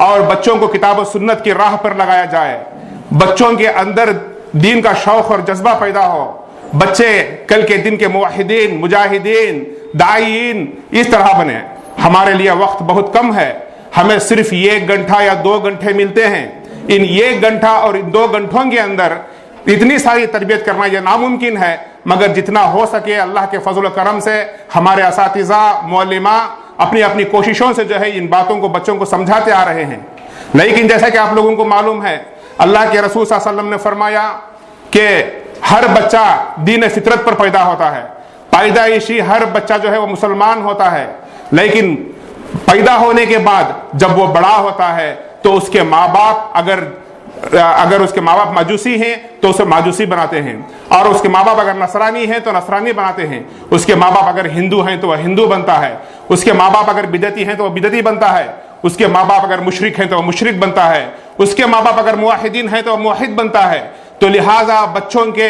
اور بچوں کو کتاب و سنت کی راہ پر لگایا جائے، بچوں کے اندر دین کا شوق اور جذبہ پیدا ہو، بچے کل کے دن کے موحدین، مجاہدین، داعین اس طرح بنے۔ ہمارے لیے وقت بہت کم ہے، ہمیں صرف 1 گھنٹہ یا 2 گھنٹے ملتے ہیں۔ ان 1 گھنٹہ اور ان 2 گھنٹوں کے اندر اتنی ساری تربیت کرنا یہ ناممکن ہے، مگر جتنا ہو سکے اللہ کے فضل و کرم سے ہمارے اساتذہ، معلمہ اپنی اپنی کوششوں سے جو ہے ان باتوں کو بچوں کو سمجھاتے آ رہے ہیں۔ لیکن جیسا کہ آپ لوگوں کو معلوم ہے، اللہ کے رسول صلی اللہ علیہ وسلم نے فرمایا کہ ہر بچہ دین فطرت پر پیدا ہوتا ہے، پیدائشی ہر بچہ جو ہے وہ مسلمان ہوتا ہے، لیکن پیدا ہونے کے بعد جب وہ بڑا ہوتا ہے تو اس کے ماں باپ اگر اس کے ماں باپ ماجوسی ہیں تو اسے ماجوسی بناتے ہیں، اور اس کے ماں باپ اگر نصرانی ہیں تو نصرانی بناتے ہیں، اس کے ماں باپ اگر ہندو ہیں تو وہ ہندو بنتا ہے، اس کے ماں باپ اگر بدعتی ہیں تو وہ بدعتی بنتا ہے، اس کے ماں باپ اگر مشرک ہیں تو وہ مشرک بنتا ہے، اس کے ماں باپ اگر موحدین ہیں تو وہ موحد بنتا ہے۔ تو لہٰذا بچوں کے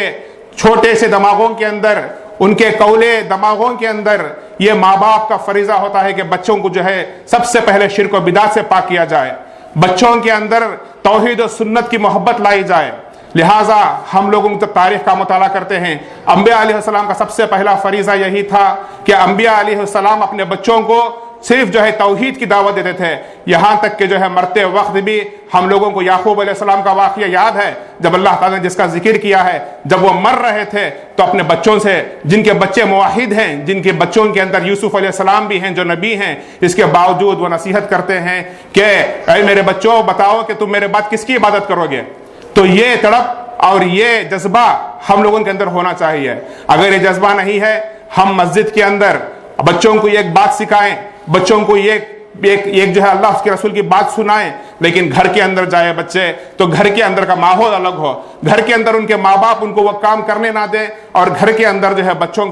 چھوٹے سے دماغوں کے اندر، ان کے کولے دماغوں کے اندر یہ ماں باپ کا فریضہ ہوتا ہے کہ بچوں کو جو ہے سب سے پہلے شرک و بدعت سے پاک کیا جائے، بچوں کے اندر توحید و سنت کی محبت لائی جائے۔ لہٰذا ہم لوگوں جب تاریخ کا مطالعہ کرتے ہیں، انبیاء علیہ السلام کا سب سے پہلا فریضہ یہی تھا کہ انبیاء علیہ السلام اپنے بچوں کو صرف جو ہے توحید کی دعوت دیتے تھے، یہاں تک کہ جو ہے مرتے وقت بھی ہم لوگوں کو یعقوب علیہ السلام کا واقعہ یاد ہے، جب اللہ تعالیٰ نے جس کا ذکر کیا ہے، جب وہ مر رہے تھے تو اپنے بچوں سے، جن کے بچے موحد ہیں، جن کے بچوں کے اندر یوسف علیہ السلام بھی ہیں جو نبی ہیں، اس کے باوجود وہ نصیحت کرتے ہیں کہ اے میرے بچوں بتاؤ کہ تم میرے بعد کس کی عبادت کرو گے۔ تو یہ تڑپ اور یہ جذبہ ہم لوگوں کے اندر ہونا چاہیے۔ اگر یہ جذبہ نہیں ہے، ہم مسجد کے اندر بچوں کو ایک بات سکھائیں، بچوں کو ایک جو ہے اللہ اس کے رسول کی بات سنائیں، لیکن گھر کے اندر جائے بچے تو گھر کے اندر کا ماحول الگ ہو، گھر کے اندر ان کے ماں باپ ان کو وہ کام کرنے نہ دیں، اور گھر کے اندر جو ہے بچوں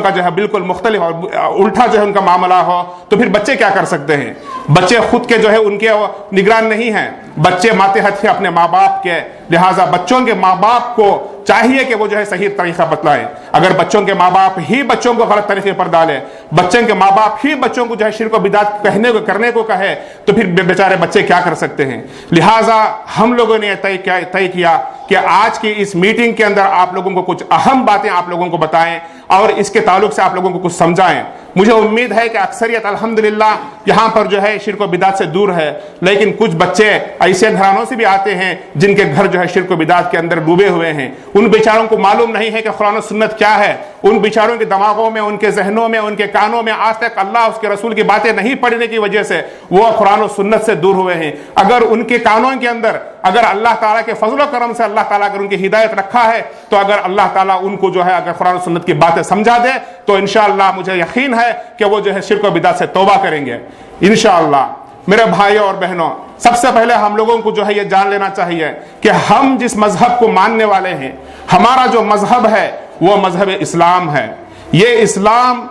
کا جو ہے بالکل مختلف اور الٹا جو ہے ان کا معاملہ ہو، تو پھر بچے کیا کر سکتے ہیں؟ بچے خود کے جو ہے ان کے نگران نہیں ہیں، بچے ماتحت ہیں اپنے ماں باپ کے۔ لہٰذا بچوں کے ماں باپ کو چاہیے کہ وہ جو ہے صحیح طریقہ بتلائیں۔ اگر بچوں کے ماں باپ ہی بچوں کو غلط طریقے پر ڈالے، بچوں کے ماں باپ ہی بچوں کو جو ہے شرک و بدعت کرنے کو کہے، تو پھر بیچارے بچے کیا کر سکتے ہیں؟ لہٰذا ہم لوگوں نے طے کیا کہ آج کی اس میٹنگ کے اندر آپ لوگوں کو کچھ اہم باتیں آپ لوگوں کو بتائیں اور اس کے تعلق سے آپ لوگوں کو کچھ سمجھائیں۔ مجھے امید ہے کہ اکثریت الحمدللہ یہاں پر جو ہے شرک و بدعت سے دور ہے، لیکن کچھ بچے ایسے گھرانوں سے بھی آتے ہیں جن کے گھر جو ہے شرک و بدعت کے اندر ڈوبے ہوئے ہیں، ان بیچاروں کو معلوم نہیں ہے کہ قرآن و سنت کیا ہے، ان بیچاروں کے دماغوں میں، ان کے ذہنوں میں، ان کے کانوں میں آج تک اللہ اس کے رسول کی باتیں نہیں پڑھنے کی وجہ سے وہ قرآن و سنت سے دور ہوئے ہیں۔ اگر ان کے کانوں کے اندر اگر اللہ تعالیٰ کے فضل و کرم سے اللہ تعالیٰ اگر ان کی ہدایت رکھا ہے، تو اگر اللہ تعالیٰ ان کو جو ہے اگر قرآن و سنت کی باتیں سمجھا دے تو انشاءاللہ مجھے یقین ہے کہ وہ جو ہے شرک و بدعت سے توبہ کریں گے انشاءاللہ۔ میرے بھائیوں اور بہنوں، سب سے پہلے ہم لوگوں کو جو ہے یہ جان لینا چاہیے کہ ہم جس مذہب کو ماننے والے ہیں، ہمارا جو مذہب ہے وہ مذہب اسلام ہے۔ یہ اسلام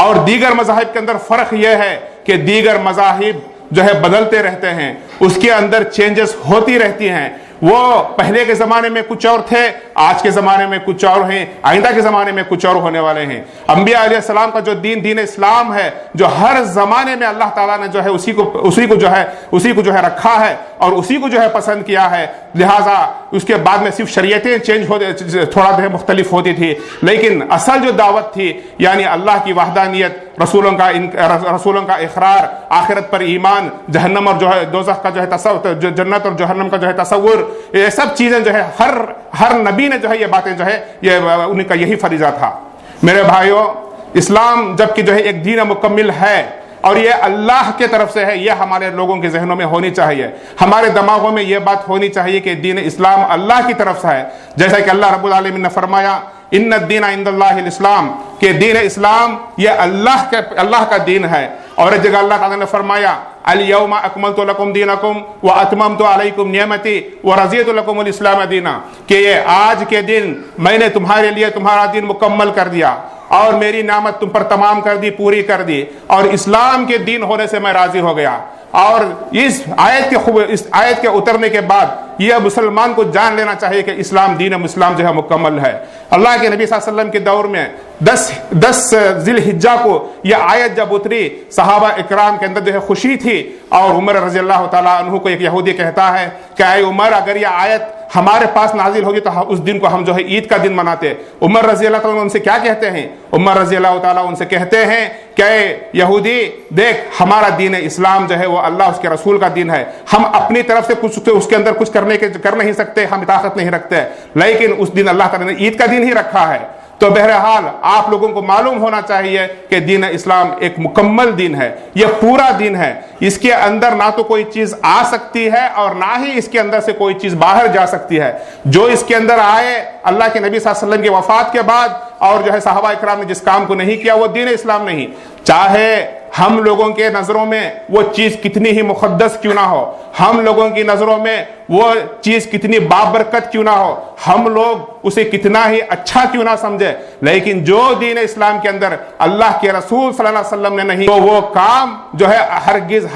اور دیگر مذاہب کے اندر فرق یہ ہے کہ دیگر مذاہب جو ہے بدلتے رہتے ہیں، اس کے اندر چینجز ہوتی رہتی ہیں۔ وہ پہلے کے زمانے میں کچھ اور تھے، آج کے زمانے میں کچھ اور ہیں، آئندہ کے زمانے میں کچھ اور ہونے والے ہیں۔ انبیاء علیہ السلام کا جو دین اسلام ہے، جو ہر زمانے میں اللہ تعالیٰ نے جو ہے اسی کو جو ہے رکھا ہے اور اسی کو جو ہے پسند کیا ہے۔ لہٰذا اس کے بعد میں صرف شریعتیں تھوڑا جو ہے مختلف ہوتی تھی، لیکن اصل جو دعوت تھی یعنی اللہ کی وحدانیت، رسولوں کا اقرار، آخرت پر ایمان، جہنم اور جو ہے دوزخ کا جو ہے تصور، جنت اور جہنم کا جو ہے تصور، یہ سب چیزیں جو ہے ہر نبی نے جو ہے یہ باتیں جو ہے یہ ان کا یہی فریضہ تھا۔ میرے بھائیوں، اسلام جبکہ جو ہے ایک دین مکمل ہے اور یہ اللہ کے طرف سے ہے، یہ ہمارے لوگوں کے ذہنوں میں ہونی چاہیے، ہمارے دماغوں میں یہ بات ہونی چاہیے کہ دین اسلام اللہ کی طرف سے ہے۔ جیسا کہ اللہ رب العالمین نے فرمایا ان الدین عند اللہ الاسلام، کہ دین اسلام یہ اللہ کا دین ہے۔ اور ایک جگہ اللہ تعالیٰ نے فرمایا الیوم اکملت لکم دینکم واتممت علیکم نعمتی ورضیت لکم الاسلام دینا، کہ یہ آج کے دن میں نے تمہارے لیے تمہارا دین مکمل کر دیا اور میری نعمت تم پر تمام کر دی، پوری کر دی، اور اسلام کے دین ہونے سے میں راضی ہو گیا۔ اور اس آیت کے اترنے کے بعد یہ مسلمان کو جان لینا چاہیے کہ دین اسلام جو ہے مکمل ہے۔ اللہ کے نبی صلی اللہ علیہ وسلم کے دور میں 10 ذی الحجہ کو یہ آیت جب اتری، صحابہ اکرام کے اندر جو ہے خوشی تھی اور عمر رضی اللہ تعالیٰ عنہ کو ایک یہودی کہتا ہے کہ اے عمر، اگر یہ آیت ہمارے پاس نازل ہوگی تو اس دن کو ہم جو ہے عید کا دن مناتے۔ عمر رضی اللہ تعالیٰ ان سے کیا کہتے ہیں؟ عمر رضی اللہ تعالیٰ ان سے کہتے ہیں کہ اے یہودی، دیکھ ہمارا دین اسلام جو ہے وہ اللہ اس کے رسول کا دین ہے، ہم اپنی طرف سے کچھ اس کے اندر کچھ کر نہیں سکتے، ہم طاقت نہیں رکھتے، لیکن اس دن اللہ تعالیٰ نے عید کا دن ہی رکھا ہے۔ تو بہرحال آپ لوگوں کو معلوم ہونا چاہیے کہ دین اسلام ایک مکمل دین ہے، یہ پورا دین ہے، اس کے اندر نہ تو کوئی چیز آ سکتی ہے اور نہ ہی اس کے اندر سے کوئی چیز باہر جا سکتی ہے۔ جو اس کے اندر آئے اللہ کے نبی صلی اللہ علیہ وسلم کی وفات کے بعد اور جو ہے صحابہ اکرام نے جس کام کو نہیں کیا وہ دین اسلام نہیں، چاہے ہم لوگوں کے نظروں میں وہ چیز کتنی ہی مقدس کیوں نہ ہو، ہم لوگوں کی نظروں میں وہ چیز کتنی بابرکت کیوں نہ ہو، ہم لوگ اسے کتنا ہی اچھا کیوں نہ سمجھے، لیکن جو دین اسلام کے اندر اللہ کے رسول صلی اللہ علیہ وسلم نے نہیں، تو وہ کام جو ہے ہرگز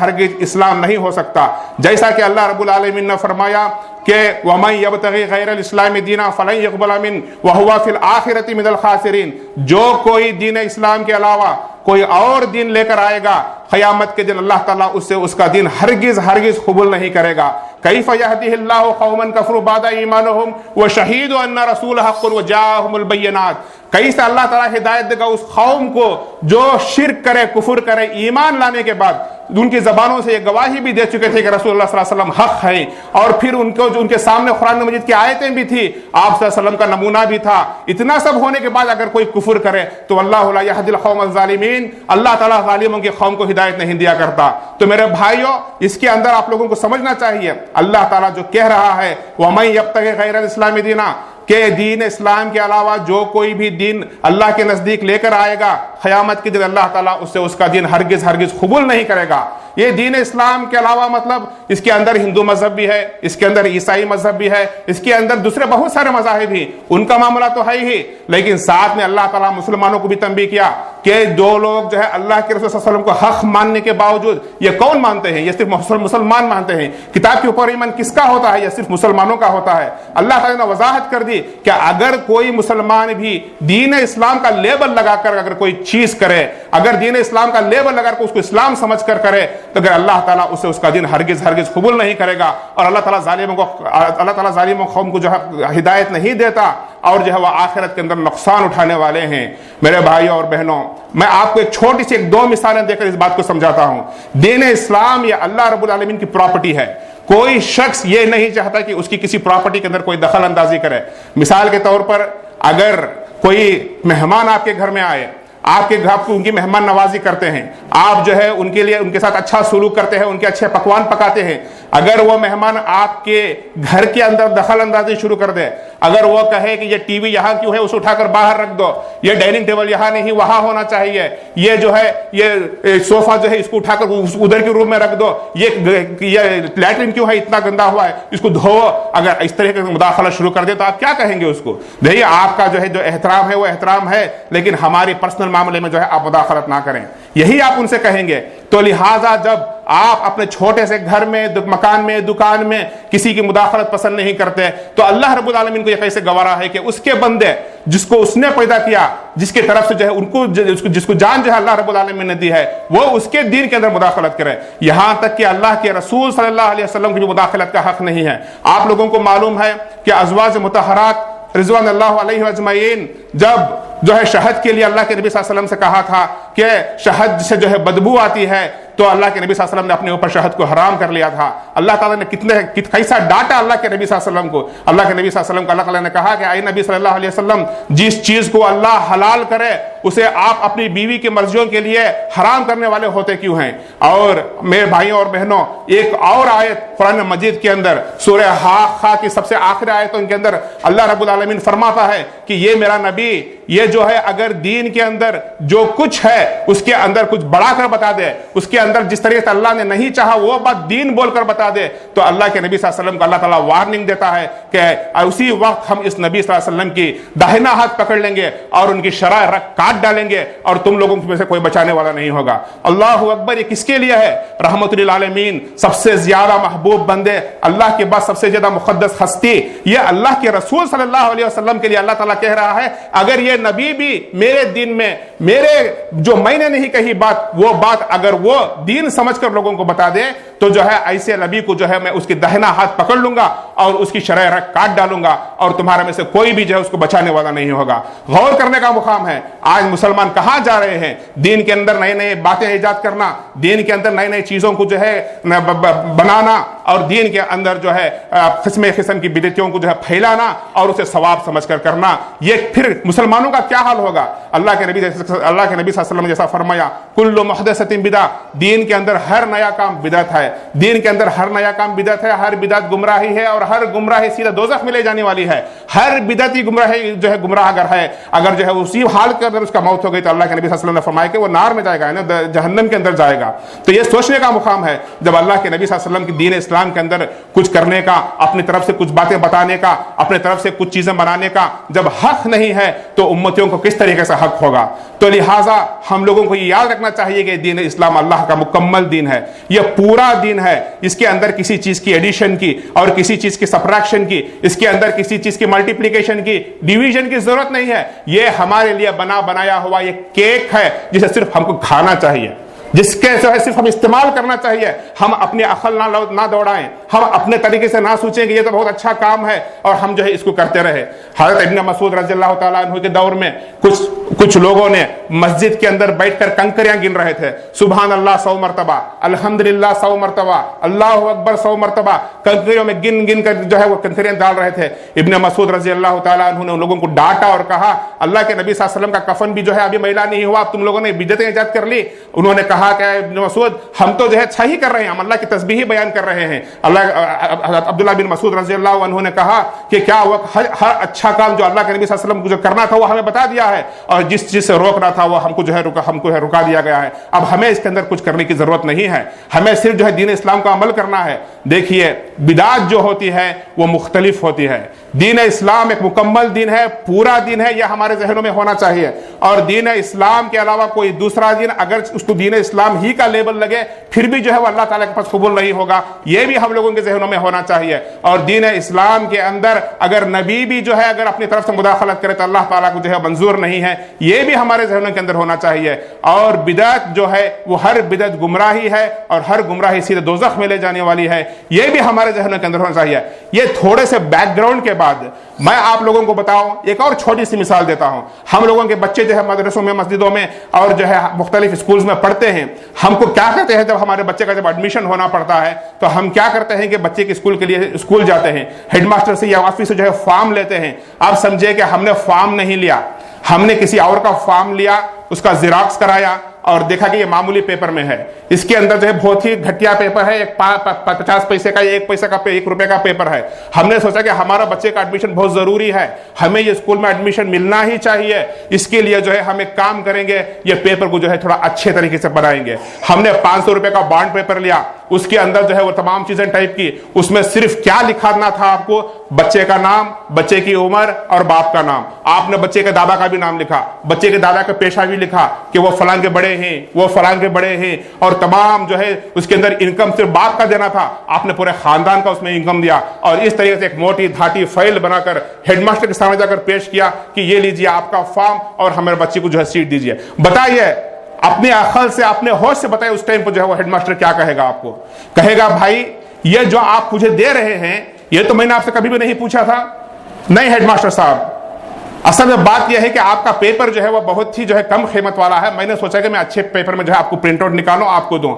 اسلام نہیں ہو سکتا۔ جیسا کہ اللہ رب العالمین نے فرمایا کہ وَمَن يَبْتَغِي غَيْرَ الْإِسْلَامِ دِينًا فَلَن يُقْبَلَ مِنْهُ وَهُوَ فِي الْآخِرَةِ مِنَ الْخَاسِرِينَ، جو کوئی دین اسلام کے علاوہ کوئی اور دین لے کر آئے گا، قیامت کے دن اللہ تعالیٰ اس کا دین ہرگز قبول نہیں کرے گا۔ کیف یہدی اللہ قوما کفروا بعد ایمانہم وشہدوا ان رسول حق وجاءہم البینات، کیسے اللہ تعالیٰ ہدایت دے گا اس قوم کو جو شرک کرے، کفر کرے، ایمان لانے کے بعد ان کی زبانوں سے یہ گواہی بھی دے چکے تھے کہ رسول اللہ صلی اللہ علیہ وسلم حق ہے، اور پھر ان کے سامنے قرآن مجید کی آیتیں بھی تھی، آپ صلی اللہ علیہ وسلم کا نمونہ بھی تھا، اتنا سب ہونے کے بعد اگر کوئی کفر کرے تو اللہ لا یہدی القوم الظالمین، اللہ تعالیٰ ظالموں کی قوم کو ہدایت نہیں دیا کرتا۔ تو میرے بھائیوں، اس کے اندر آپ لوگوں کو سمجھنا چاہیے اللہ تعالیٰ جو کہہ رہا ہے وَمَن يَبْتَغِ غَيْرَ الْإِسْلَامِ دِينًا، کہ دین اسلام کے علاوہ جو کوئی بھی دین اللہ کے نزدیک لے کر آئے گا، قیامت کے دن اللہ تعالیٰ اس کا دین ہرگز قبول نہیں کرے گا۔ یہ دین اسلام کے علاوہ مطلب اس کے اندر ہندو مذہب بھی ہے، اس کے اندر عیسائی مذہب بھی ہے، اس کے اندر دوسرے بہت سارے مذاہب بھی، ان کا معاملہ تو ہے ہی، لیکن ساتھ میں اللہ تعالیٰ مسلمانوں کو بھی تنبیہ کیا کہ جو لوگ جو ہے اللہ کے رسول صلی اللہ علیہ وسلم کو حق ماننے کے باوجود، یہ کون مانتے ہیں؟ یہ صرف مسلمان مانتے ہیں۔ کتاب کے اوپر ایمان کس کا ہوتا ہے؟ یہ صرف مسلمانوں کا ہوتا ہے۔ اللہ تعالیٰ نے وضاحت کر دی کہ اگر کوئی مسلمان بھی دین اسلام کا لیبل لگا کر اگر کوئی چیز کرے، اگر دین اسلام کا لیبل لگا کر اس کو اسلام سمجھ کر کرے، تو اگر اللہ تعالیٰ اسے اس کا دین ہرگز قبول نہیں کرے گا، اور اللہ تعالیٰ ظالموں قوم کو جو ہے ہدایت نہیں دیتا، اور جو ہے وہ آخرت کے اندر نقصان اٹھانے والے ہیں۔ میرے بھائیوں اور بہنوں، میں آپ کو ایک چھوٹی سی دو مثالیں دے کر اس بات کو سمجھاتا ہوں۔ دین اسلام یہ اللہ رب العالمین کی پراپرٹی ہے، کوئی شخص یہ نہیں چاہتا کہ اس کی کسی پراپرٹی کے اندر کوئی دخل اندازی کرے۔ مثال کے طور پر اگر کوئی مہمان آپ کے گھر میں آئے، آپ کے گھر کو ان کی مہمان نوازی کرتے ہیں، آپ جو ہے ان کے لیے ان کے ساتھ اچھا سلوک کرتے ہیں، ان کے اچھے پکوان پکاتے ہیں، اگر وہ مہمان آپ کے گھر کے اندر دخل اندازی شروع کر دے، اگر وہ کہے کہ یہ ٹی وی یہاں کیوں ہے، اسے اٹھا کر باہر رکھ دو، یہ ڈائننگ ٹیبل یہاں نہیں وہاں ہونا چاہیے، یہ جو ہے یہ صوفہ جو ہے اس کو اٹھا کر ادھر کے روم میں رکھ دو، یہ لیٹرن کیوں ہے اتنا گندا ہوا ہے، اس کو دھو، اگر اس طرح کا مداخلت شروع کر دے تو آپ کیا کہیں گے اس کو؟ دیکھیے آپ کا جو ہے جو احترام ہے وہ احترام ہے، لیکن ہماری پرسنل معاملے میں جو ہے آپ مداخلت نہ کریں، یہی آپ ان سے کہیں گے۔ تو لہٰذا جب آپ اپنے چھوٹے سے گھر میں، مکان میں، دکان میں کسی کی مداخلت پسند نہیں کرتے، تو اللہ رب العالمین کو یہ کیسے گوارا ہے کہ اس کے بندے جس کو اس نے پیدا کیا، جس کی طرف سے جو ہے جس کو جان جو ہے اللہ رب العالمین نے دی ہے، وہ اس کے دین کے اندر مداخلت کرے، یہاں تک کہ اللہ کے رسول صلی اللہ علیہ وسلم کی بھی مداخلت کا حق نہیں ہے۔ آپ لوگوں کو معلوم ہے کہ ازواج مطہرات رضوان اللہ علیہ اجمعین جب جو ہے شہد کے لیے اللہ کے نبی صلی اللہ علیہ وسلم سے کہا تھا کہ شہد سے جو ہے بدبو آتی ہے، تو اللہ کے نبی صلی اللہ علیہ وسلم نے اپنے اوپر شہد کو حرام کر لیا تھا۔ اللہ تعالیٰ نے کیسا ڈانٹا اللہ کے نبی صلی اللہ علیہ وسلم کو۔ اللہ کے نبی صلی اللہ علیہ وسلم کو اللہ تعالیٰ نے کہا کہ اے نبی صلی اللہ علیہ وسلم، جس چیز کو اللہ حلال کرے اسے آپ اپنی بیوی کی مرضیوں کے لیے حرام کرنے والے ہوتے کیوں ہیں؟ اور میرے بھائیوں اور بہنوں، ایک اور آیت قرآن مجید کے اندر سورہ حاقہ کی سب سے آخری آیتوں کے اندر اللہ رب العالمین فرماتا ہے کہ یہ میرا نبی یہ جو ہے اگر دین کے اندر جو کچھ ہے اس کے اندر کچھ بڑھا کر بتا دے، اس کے اندر جس طریقے سے اللہ نے نہیں چاہا وہ بات دین بول کر بتا دے، تو اللہ کے نبی صلی اللہ علیہ وسلم کو اللہ تعالیٰ وارننگ دیتا ہے کہ اسی وقت ہم اس نبی صلی اللہ علیہ وسلم کی داہنا ہاتھ پکڑ لیں گے اور ان کی شرع رکھ کاٹ ڈالیں گے، اور تم لوگوں میں سے کوئی بچانے والا نہیں ہوگا۔ اللہ اکبر! یہ کس کے لیے ہے؟ رحمت للعالمین، سب سے زیادہ محبوب بندے، اللہ کے بعد سب سے زیادہ مقدس ہستی یہ اللہ کے رسول صلی اللہ علیہ وسلم کے لیے اللہ تعالیٰ کہہ رہا ہے اگر یہ نبی بھی میرے دین میں میرے جو میں نے نہیں کہی بات وہ بات اگر وہ دین سمجھ کر لوگوں کو بتا دے تو جو ہے ایسے نبی کو جو ہے میں اس کی دہنا ہاتھ پکڑ لوں گا اور اس کی شرح رگ کاٹ ڈالوں گا اور تمہارے میں سے کوئی بھی جو ہے اس کو بچانے والا نہیں ہوگا. غور کرنے کا مقام ہے آج مسلمان کہاں جا رہے ہیں. دین کے اندر نئے نئے باتیں ایجاد کرنا, دین کے اندر نئی نئی چیزوں کو جو ہے بنانا اور دین کے اندر جو ہے قسم کی بدعتوں کو جو ہے پھیلانا اور اسے ثواب سمجھ کر کرنا. یہ پھر مسلمانوں کا کیا حال ہوگا؟ اللہ کے نبی صلی اللہ علیہ وسلم نے جیسا فرمایا کل محدثۃ بدعہ, دین کے اندر ہر نیا کام بدعت ہے, دین کے اندر ہر نیا کام بدعت ہے, ہر بدعت گمراہی ہے اور ہر گمراہی سیدھا دوزخ میں لے جانے والی ہے. ہر بدعتی گمراہی جو ہے گمراہ اگر ہے اگر جو ہے اسی حال کے اندر اس کا موت ہو گئی تو اللہ کے نبی صلی اللہ علیہ وسلم نے فرمایا کہ وہ نار میں جائے گا, یعنی جہنم کے اندر جائے گا. تو یہ سوچنے کا مقام ہے جب اللہ کے نبی صلی اللہ علیہ وسلم کی دین اسلام کے اندر کچھ کرنے کا, اپنی طرف سے کچھ باتیں بتانے کا, اپنے طرف سے کچھ چیزیں بنانے کا جب حق نہیں ہے تو امتیوں کو کس طریقے سے حق ہوگا؟ تو لہٰذا ہم لوگوں کو یہ یاد رکھنا چاہیے کہ دین اسلام اللہ کا مکمل دین ہے, یہ پورا دین ہے. اس کے اندر کسی چیز کی ایڈیشن کی اور کسی چیز کی سبٹریکشن کی, اس کے اندر کسی چیز کی ملٹیپلیکیشن کی, ڈویژن کی ضرورت نہیں ہے. یہ ہمارے لیے بنایا ہوا یہ کیک ہے جسے صرف ہم کو کھانا چاہیے, جس کے صرف ہم استعمال کرنا چاہیے. ہم اپنی عقل نہ دوڑائیں, ہم اپنے طریقے سے نہ سوچیں کہ یہ تو بہت اچھا کام ہے اور ہم جو ہے اس کو کرتے رہے. حضرت ابن مسعود رضی اللہ تعالیٰ عنہ کے دور میں کچھ لوگوں نے مسجد کے اندر بیٹھ کر کنکریاں گن رہے تھے. سبحان اللہ 100 مرتبہ, الحمدللہ 100 مرتبہ, اللہ اکبر 100 مرتبہ کنکریوں میں گن کر جو ہے وہ کنکریاں ڈال رہے تھے. ابن مسعود رضی اللہ تعالیٰ عنہ نے ان لوگوں کو ڈانٹا اور کہا اللہ کے نبی صلی اللہ علیہ وسلم کا کفن بھی جو ہے ابھی میلا نہیں ہوا, تم لوگوں نے بدعتیں ایجاد کر لی. انہوں نے کہا کہ ابن مسعود ہم تو جو ہے صحیح کر رہے ہیں, ہم اللہ کی تسبیح بیان کر رہے ہیں. عبداللہ بن مسعود رضی اللہ عنہ نے کہا کہ کیا وہ ہر اچھا کام جو اللہ کے نبی صلی اللہ علیہ وسلم کو جو کرنا تھا وہ ہمیں بتا دیا ہے اور جس چیز سے روکنا تھا وہ ہم کو جو ہے رکا دیا گیا ہے. اب ہمیں اس کے اندر کچھ کرنے کی ضرورت نہیں ہے, ہمیں صرف جو ہے دین اسلام کا عمل کرنا ہے. دیکھیے بدعت جو ہوتی ہے وہ مختلف ہوتی ہے. دین اسلام ایک مکمل دین ہے, پورا دین ہے, یہ ہمارے ذہنوں میں ہونا چاہیے. اور دین اسلام کے علاوہ کوئی دوسرا دین اگر اس کو دین اسلام ہی کا لیبل لگے پھر بھی جو ہے وہ اللہ تعالیٰ کے پاس قبول نہیں ہوگا, یہ بھی ہم لوگوں کے ذہنوں میں ہونا چاہیے. اور دین اسلام کے اندر اگر نبی بھی جو ہے اگر اپنی طرف سے مداخلت کرے تو اللہ تعالیٰ کو جو ہے منظور نہیں ہے, یہ بھی ہمارے ذہنوں کے اندر ہونا چاہیے. اور بدعت جو ہے وہ ہر بدعت گمراہی ہے اور ہر گمراہی سیدھے دوزخ میں لے جانے والی ہے, یہ بھی ہمارے ذہنوں کے اندر ہونا چاہیے. یہ تھوڑے سے بیک گراؤنڈ کے بعد میں آپ لوگوں کو بتاؤں, ایک اور چھوٹی سی مثال دیتا ہوں. ہم لوگوں کے بچے جو ہے مدرسوں میں, مسجدوں میں اور جو ہے مختلف اسکولز میں پڑھتے ہیں. ہم کو کیا کہتے ہیں جب ہمارے بچے کا جب ایڈمیشن ہونا پڑتا ہے تو ہم کیا کرتے ہیں کہ بچے کے اسکول کے لیے اسکول جاتے ہیں, ہیڈ ماسٹر سے یا آفس سے جو ہے فارم لیتے ہیں. آپ سمجھے کہ ہم نے فارم نہیں لیا, ہم نے کسی اور کا فارم لیا, اس کا زیراکس کرایا اور دیکھا کہ یہ معمولی پیپر میں ہے. اس کے اندر جو ہے بہت ہی گھٹیا پیپر ہے, 50 پیسے کا, 1 پیسے کا, 1 روپے کا پیپر ہے. ہم نے سوچا کہ ہمارا بچے کا ایڈمیشن بہت ضروری ہے, ہمیں یہ اسکول میں ایڈمیشن ملنا ہی چاہیے. اس کے لیے جو ہے ہم ایک کام کریں گے, یہ پیپر کو جو ہے تھوڑا اچھے طریقے سے بنائیں گے. ہم نے 500 روپے کا بانڈ پیپر لیا, اس کے اندر جو ہے وہ تمام چیزیں ٹائپ کی. اس میں صرف کیا لکھانا تھا آپ کو؟ بچے کا نام, بچے کی عمر اور باپ کا نام. آپ نے بچے کے دادا کا بھی نام لکھا, بچے کے دادا کا پیشہ بھی لکھا کہ وہ فلاں کے بڑے ہیں, وہ فلاں کے بڑے ہیں, اور تمام جو ہے اس کے اندر انکم صرف باپ کا دینا تھا, آپ نے پورے خاندان کا اس میں انکم دیا. اور اس طریقے سے ایک موٹی دھاٹی فائل بنا کر ہیڈ ماسٹر کے سامنے جا کر پیش کیا کہ یہ لیجیے آپ کا فارم اور ہمارے بچے کو جو ہے سیٹ دیجیے. بتائیے اپنے عقل سے, اپنے ہوش سے بتائیے اس ٹائم پر جو ہے وہ ہیڈ ماسٹر کیا کہے گا آپ کو؟ کہے گا بھائی یہ جو آپ مجھے دے رہے ہیں یہ تو میں نے آپ سے کبھی بھی نہیں پوچھا تھا. نہیں ہیڈ ماسٹر صاحب, اصل میں بات یہ ہے کہ آپ کا پیپر جو ہے وہ بہت ہی جو ہے کم قیمت والا ہے, میں نے سوچا کہ میں اچھے پیپر میں جو ہے آپ کو پرنٹ آؤٹ نکالوں آپ کو دوں.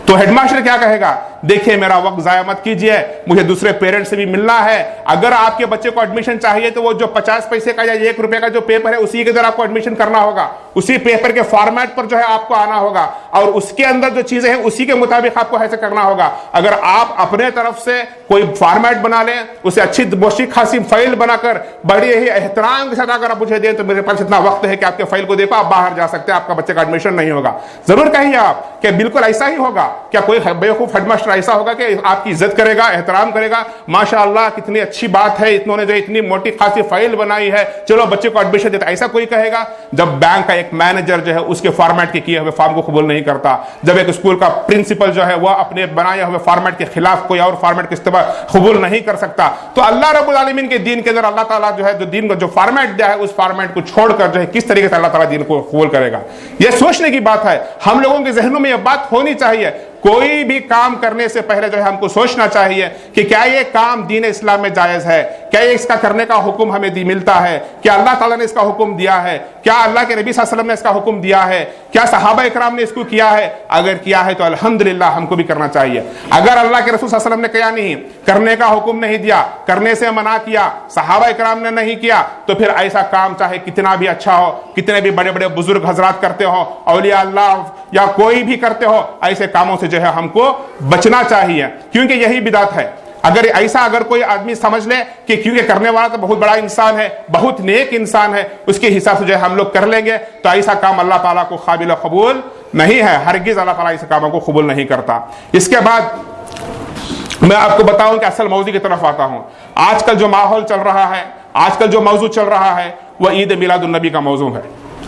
تو ہیڈ ماسٹر کیا کہے گا؟ دیکھیے میرا وقت ضائع مت کیجیے, مجھے دوسرے پیرنٹ سے بھی ملنا ہے. اگر آپ کے بچے کو ایڈمیشن چاہیے تو وہ جو 50 پیسے کا یا 1 روپے کا جو پیپر ہے اسی کے اندر آپ کو ایڈمیشن کرنا ہوگا, اسی پیپر کے فارمیٹ پر جو ہے آپ کو آنا ہوگا اور اس کے اندر جو چیزیں ہیں اسی کے مطابق آپ کو ایسے کرنا ہوگا. اگر آپ اپنے طرف سے کوئی فارمیٹ بنا لیں, اسے اچھی بوشی خاصی فائل بنا کر بڑی ہی احترام کے ساتھ اگر آپ مجھے دیں تو میرے پاس اتنا وقت ہے کہ آپ کے فائل کو دیکھو, آپ باہر جا سکتے ہیں, آپ کا بچے کا ایڈمیشن نہیں ہوگا. ضرور کہیے آپ کہ بالکل ایسا ہی ہوگا؟ کیا کوئی بیوقوف ہیڈ ماسٹر ایسا ہوگا کہ آپ کی عزت کرے گا، احترام کرے گا، ماشاءاللہ کتنی اچھی بات ہے، انہوں نے جو اتنی موٹی خاصی فائل بنائی ہے، چلو بچے کو ایڈمیشن دیتا، ایسا کوئی کہے گا؟ جب بینک کا ایک مینیجر جو ہے اس کے فارمیٹ کے کیے ہوئے فارم کو قبول نہیں کرتا، جب ایک اسکول کا پرنسپل جو ہے وہ اپنے بنائے ہوئے فارمیٹ کے خلاف کوئی اور فارمیٹ کا استعمال قبول نہیں کر سکتا، تو اللہ رب العالمین کے دین کے اندر اللہ تعالیٰ جو ہے جو دین کو جو فارمیٹ دیا ہے اس فارمیٹ کو چھوڑ کر جو ہے کس طریقے سے اللہ تعالیٰ دین کو قبول کرے گا؟ یہ سوچنے کی بات ہے، ہم لوگوں کے ذہنوں میں یہ بات ہونی چاہیے۔ کوئی بھی کام کرنے سے پہلے جو ہے ہم کو سوچنا چاہیے کہ کیا یہ کام دین اسلام میں جائز ہے، کیا اس کا کرنے کا حکم ہمیں ملتا ہے، کیا اللہ تعالیٰ نے اس کا حکم دیا ہے، کیا اللہ کے نبی صلی اللہ علیہ وسلم نے اس کا حکم دیا ہے، کیا صحابہ اکرام نے اس کو کیا ہے؟ اگر کیا ہے تو الحمدللہ ہم کو بھی کرنا چاہیے۔ اگر اللہ کے رسول صلی اللہ علیہ وسلم نے کیا نہیں، کرنے کا حکم نہیں دیا، کرنے سے منع کیا، صحابہ اکرام نے نہیں کیا، تو پھر ایسا کام چاہے کتنا بھی اچھا ہو، کتنے بھی بڑے بڑے بزرگ حضرات کرتے ہو، اولیاء اللہ یا کوئی بھی کرتے ہو، ایسے کاموں سے جو ہے ہم کو بچنا چاہیے، کیونکہ یہی بدعت ہے۔ اگر کوئی آدمی سمجھ لے کہ کیونکہ کرنے والا تو بہت بڑا انسان ہے، بہت نیک انسان ہے، اس کے حساب سے جو ہے ہم لوگ کر لیں گے، تو ایسا کام اللہ تعالیٰ کو قابل قبول نہیں ہے، ہرگز اللہ تعالیٰ ایسے کاموں کو قبول نہیں کرتا۔ اس کے بعد میں آپ کو بتاؤں کہ اصل موضوع کی طرف آتا ہوں۔ آج کل جو ماحول چل رہا ہے، آج کل جو موضوع چل رہا ہے وہ عید میلاد النبی کا موضوع ہے۔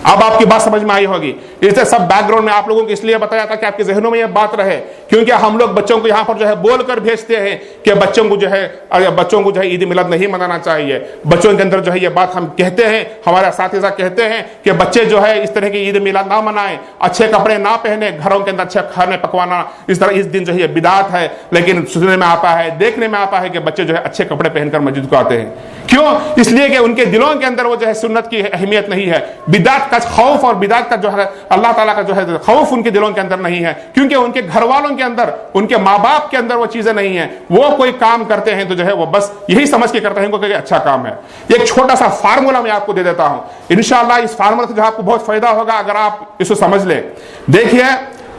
اب آپ کی بات سمجھ میں آئی ہوگی، اسے سب بیک گراؤنڈ میں آپ لوگوں کو اس لیے بتایا تھا کہ آپ کے ذہنوں میں یہ بات رہے، کیونکہ ہم لوگ بچوں کو یہاں پر جو ہے بول کر بھیجتے ہیں کہ بچوں کو جو ہے عید میلاد نہیں منانا چاہیے، بچوں کے اندر جو ہے یہ بات ہم کہتے ہیں، ہمارے اساتذہ کہتے ہیں کہ بچے جو ہے اس طرح کی عید میلاد نہ منائیں، اچھے کپڑے نہ پہنے، گھروں کے اندر اچھے کھانے پکوانا، اس طرح اس دن جو ہے یہ بدعت ہے۔ لیکن سننے میں آتا ہے، دیکھنے میں آتا ہے کہ بچے جو ہے اچھے کپڑے پہن کر مسجد کو آتے ہیں، کیوں؟ اس لیے کہ ان کے دلوں کے اندر وہ جو ہے سنت کی اہمیت نہیں ہے، بدعت کا خوف اور بدعت کا جو ہے اللہ تعالیٰ کا جو ہے خوف ان کے دلوں کے اندر نہیں ہے، کیونکہ ان کے گھر والوں کے اندر، ان کے ماں باپ کے اندر وہ چیزیں نہیں ہیں۔ وہ کوئی کام کرتے ہیں تو جو ہے وہ بس یہی سمجھ کے کرتے ہیں کہ اچھا کام ہے۔ ایک چھوٹا سا فارمولا میں آپ کو دے دیتا ہوں، انشاءاللہ اس فارمولا سے جو آپ کو بہت فائدہ ہوگا اگر آپ اس کو سمجھ لیں۔ دیکھیے،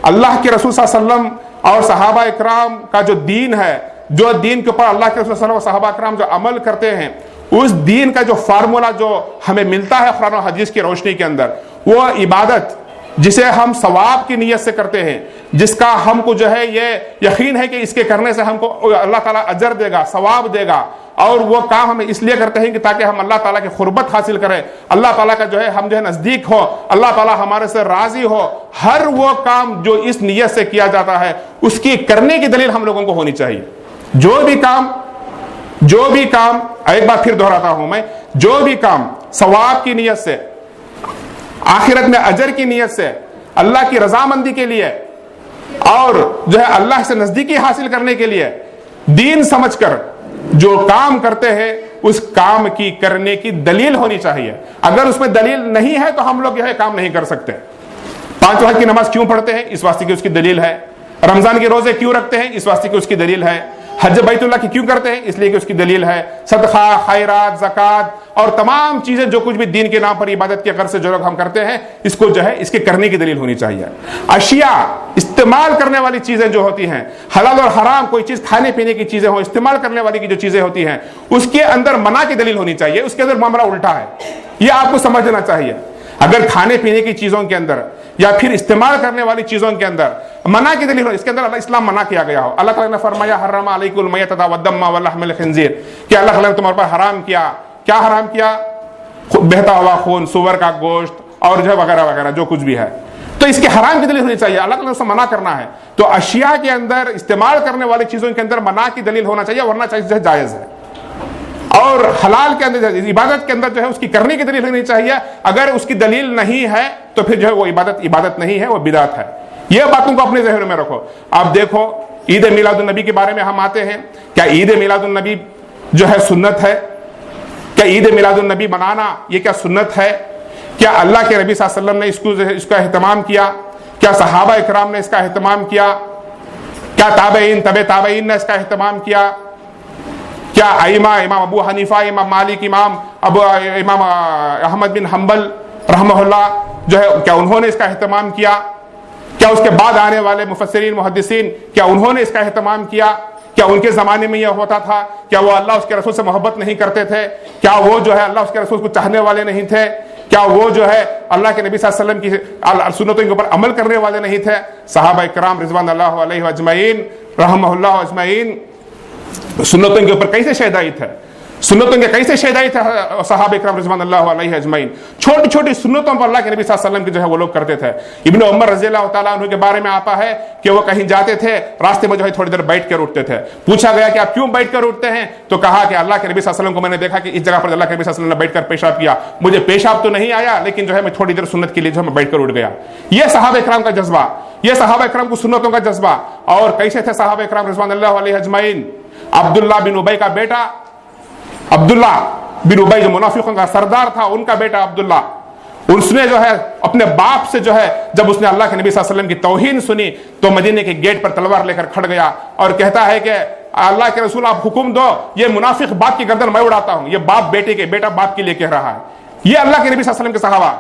اللہ کے رسول صلی اللہ علیہ وسلم اور صحابہ اکرام کا جو دین ہے، جو دین کے اوپر اللہ کے رسول صلی اللہ علیہ وسلم اور صحابہ اکرام جو عمل کرتے ہیں، اس دین کا جو فارمولا جو ہمیں ملتا ہے قرآن و حدیث کی روشنی کے اندر، وہ عبادت جسے ہم ثواب کی نیت سے کرتے ہیں، جس کا ہم کو جو ہے یہ یقین ہے کہ اس کے کرنے سے ہم کو اللہ تعالیٰ اجر دے گا، ثواب دے گا، اور وہ کام ہم اس لیے کرتے ہیں کہ تاکہ ہم اللہ تعالیٰ کی قربت حاصل کریں، اللہ تعالیٰ کا جو ہے ہم جو ہے نزدیک ہو، اللہ تعالیٰ ہمارے سے راضی ہو۔ ہر وہ کام جو اس نیت سے کیا جاتا ہے اس کی کرنے کی دلیل ہم لوگوں کو ہونی چاہیے۔ جو بھی کام ایک بار پھر دہراتا ہوں میں، جو بھی کام ثواب کی نیت سے، آخرت میں اجر کی نیت سے، اللہ کی رضامندی کے لیے اور جو ہے اللہ سے نزدیکی حاصل کرنے کے لیے دین سمجھ کر جو کام کرتے ہیں، اس کام کی کرنے کی دلیل ہونی چاہیے۔ اگر اس میں دلیل نہیں ہے تو ہم لوگ یہ کام نہیں کر سکتے۔ 5 وقت کی نماز کیوں پڑھتے ہیں؟ اس واسطے کہ اس کی دلیل ہے۔ رمضان کے روزے کیوں رکھتے ہیں؟ اس واسطے کہ اس کی دلیل ہے۔ حج بیت اللہ کی کیوں کرتے ہیں؟ اس لیے کہ اس کی دلیل ہے۔ صدقہ، خیرات، زکوٰۃ اور تمام چیزیں جو کچھ بھی دین کے نام پر عبادت کے غرض سے جو لوگ ہم کرتے ہیں، اس کو جو ہے اس کے کرنے کی دلیل ہونی چاہیے۔ اشیاء، استعمال کرنے والی چیزیں جو ہوتی ہیں، حلال اور حرام، کوئی چیز کھانے پینے کی چیزیں ہوں، استعمال کرنے والی کی جو چیزیں ہوتی ہیں، اس کے اندر منع کی دلیل ہونی چاہیے۔ اس کے اندر معاملہ الٹا ہے، یہ آپ کو سمجھنا چاہیے۔ اگر کھانے پینے کی چیزوں کے اندر یا پھر استعمال کرنے والی چیزوں کے اندر منع کی دلیل ہو، اس کے اندر اللہ اسلام منع کیا گیا ہو، اللہ تعالیٰ نے فرمایا حرم علیکم المیتۃ والدم ولحم الخنزیر، کہ اللہ تعالیٰ نے تمہارے پر حرام کیا، کیا حرام کیا؟ بہتا ہوا خون، سور کا گوشت اور جو ہے وغیرہ وغیرہ جو کچھ بھی ہے۔ تو اس کے حرام کی دلیل ہونی چاہیے، اللہ تعالیٰ نے اسے منع کرنا ہے۔ تو اشیاء کے اندر، استعمال کرنے والی چیزوں کے اندر منع کی دلیل ہونا چاہیے، ورنہ چاہیے جائز ہے۔ اور حلال کے اندر، عبادت کے اندر جو ہے اس کی کرنے کی دلیل ہونی چاہیے۔ اگر اس کی دلیل نہیں ہے تو پھر جو ہے وہ عبادت نہیں ہے، وہ بدعت ہے۔ یہ باتوں کو اپنے ذہن میں رکھو۔ آپ دیکھو، عید میلاد النبی کے بارے میں ہم آتے ہیں، کیا عید میلاد النبی جو ہے سنت ہے؟ کیا عید میلاد النبی منانا یہ کیا سنت ہے؟ کیا اللہ کے نبی صلی اللہ علیہ وسلم نے اس کا اہتمام کیا؟ کیا صحابہ اکرام نے اس کا اہتمام کیا؟ کیا تابعین، تابعین نے اس کا اہتمام کیا؟ کیا امام ابو حنیفہ، امام مالک، امام احمد بن حنبل رحمہ اللہ جو ہے کیا انہوں نے اس کا اہتمام کیا؟ کیا اس کے بعد آنے والے مفسرین، محدثین، کیا انہوں نے اس کا اہتمام کیا؟ کیا ان کے زمانے میں یہ ہوتا تھا؟ کیا وہ اللہ اس کے رسول سے محبت نہیں کرتے تھے؟ کیا وہ جو ہے اللہ اس کے رسول کو چاہنے والے نہیں تھے؟ کیا وہ جو ہے اللہ کے نبی صلی اللہ علیہ وسلم کی سنتوں کے اوپر عمل کرنے والے نہیں تھے؟ صحابہ کرام رضوان اللہ علیہ اجمعین رحمہ اللہ اجمعین سنتوں کے اوپر کیسے شہدائی تھے، سنتوں کے کیسے شہدائی تھے صحابہ کرام رضوان اللہ علیہ اجمعین. چھوٹی چھوٹی سنتوں پر اللہ کے نبی صلی اللہ علیہ وسلم کی جو ہے وہ لوگ کرتے تھے. ابن عمر رضی اللہ تعالیٰ عنہ کے بارے میں آتا ہے کہ وہ کہیں جاتے تھے، راستے میں جو ہے تھوڑی دیر بیٹھ کر اٹھتے تھے. پوچھا گیا کہ آپ کیوں بیٹھ کر اٹھتے ہیں؟ تو کہا کہ اللہ کے نبی صلی اللہ علیہ وسلم کو میں نے دیکھا کہ اس جگہ پر اللہ کے نبی صلی اللہ علیہ وسلم نے بیٹھ کر پیشاب کیا، مجھے پیشاب تو نہیں آیا لیکن جو ہے میں تھوڑی دیر سنت کے لیے جو ہے میں بیٹھ کر اٹھ گیا. یہ صحابہ کرام کا جذبہ، یہ صحابہ کرام کو سنتوں کا جذبہ. اور کیسے تھے صحابہ کرام رضوان اللہ علیہ اجمعین؟ عبداللہ بن ابی کا بیٹا عبداللہ بن ابی جو منافقوں کا سردار تھا، ان کا بیٹا عبداللہ، اس نے جو ہے اپنے باپ سے جو ہے جب اس نے اللہ کے نبی صلی اللہ علیہ وسلم کی توہین سنی تو مدینے کے گیٹ پر تلوار لے کر کھڑ گیا اور کہتا ہے کہ اللہ کے رسول آپ حکم دو، یہ منافق باپ کی گردن میں اڑاتا ہوں. یہ باپ بیٹا باپ کے لیے کہہ رہا ہے. یہ اللہ کے نبی صلی اللہ علیہ وسلم کے صحابہ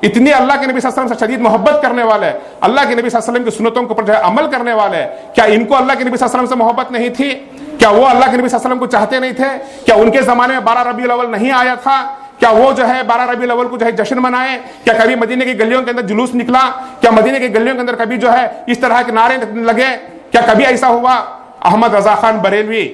اتنی اللہ کے نبی صلی اللہ علیہ وسلم سے شدید محبت کرنے والے، اللہ کے نبی صلی اللہ علیہ وسلم کی سنتوں کے اوپر جو ہے عمل کرنے والے. کیا ان کو اللہ کے نبی صلی اللہ علیہ وسلم سے محبت نہیں تھی؟ کیا وہ اللہ کے نبی صلی اللہ علیہ وسلم کو چاہتے نہیں تھے؟ کیا ان کے زمانے میں 12 ربیع الاول نہیں آیا تھا؟ کیا وہ جو ہے 12 ربیع الاول کو جو ہے جشن منائے؟ کیا کبھی مدینے کی گلیوں کے اندر جلوس نکلا؟ کیا مدینے کی گلیوں کے اندر کبھی جو ہے اس طرح کے نعرے لگے؟ کیا کبھی ایسا ہوا؟ احمد رضا خان بریلوی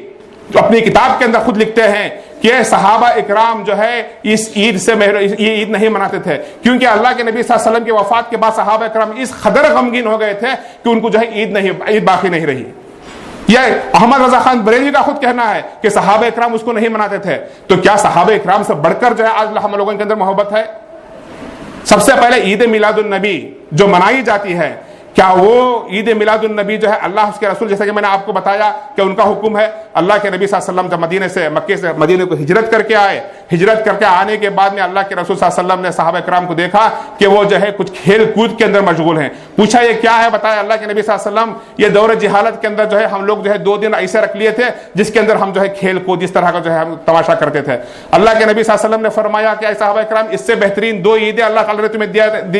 جو اپنی کتاب کے اندر خود لکھتے ہیں کہ صحابہ اکرام جو ہے اس عید سے یہ عید نہیں مناتے تھے کیونکہ اللہ کے نبی صلی اللہ علیہ وسلم کی وفات کے بعد صحابہ اکرام اس قدر غمگین ہو گئے تھے کہ ان کو جو ہے عید باقی نہیں رہی. یہ احمد رضا خان بریلوی کا خود کہنا ہے کہ صحابہ اکرام اس کو نہیں مناتے تھے. تو کیا صحابہ اکرام سے بڑھ کر جو ہے آج ہم لوگوں کے اندر محبت ہے؟ سب سے پہلے عید میلاد النبی جو منائی جاتی ہے، کیا وہ عید میلاد النبی جو ہے اللہ اس کے رسول، جیسا کہ میں نے آپ کو بتایا کہ ان کا حکم ہے، اللہ کے نبی صلی اللہ علیہ وسلم جب مکے سے مدینے کو ہجرت کر کے آئے، ہجرت کر کے آنے کے بعد میں اللہ کے رسول صلی اللہ علیہ وسلم نے صحابہ کرام کو دیکھا کہ وہ جو ہے کچھ کھیل کود کے اندر مشغول ہیں. پوچھا یہ کیا ہے؟ بتایا اللہ کے نبی صلی اللہ علیہ وسلم یہ دور جہالت کے اندر جو ہے ہم لوگ جو ہے 2 دن ایسے رکھ لیے تھے جس کے اندر ہم جو ہے کھیل کود اس طرح کا جو ہے ہم تماشا کرتے تھے. اللہ کے نبی صلی اللہ علیہ وسلم نے فرمایا کہ اے صحابہ کرام اس سے بہترین 2 عیدیں اللہ تعالی نے تمہیں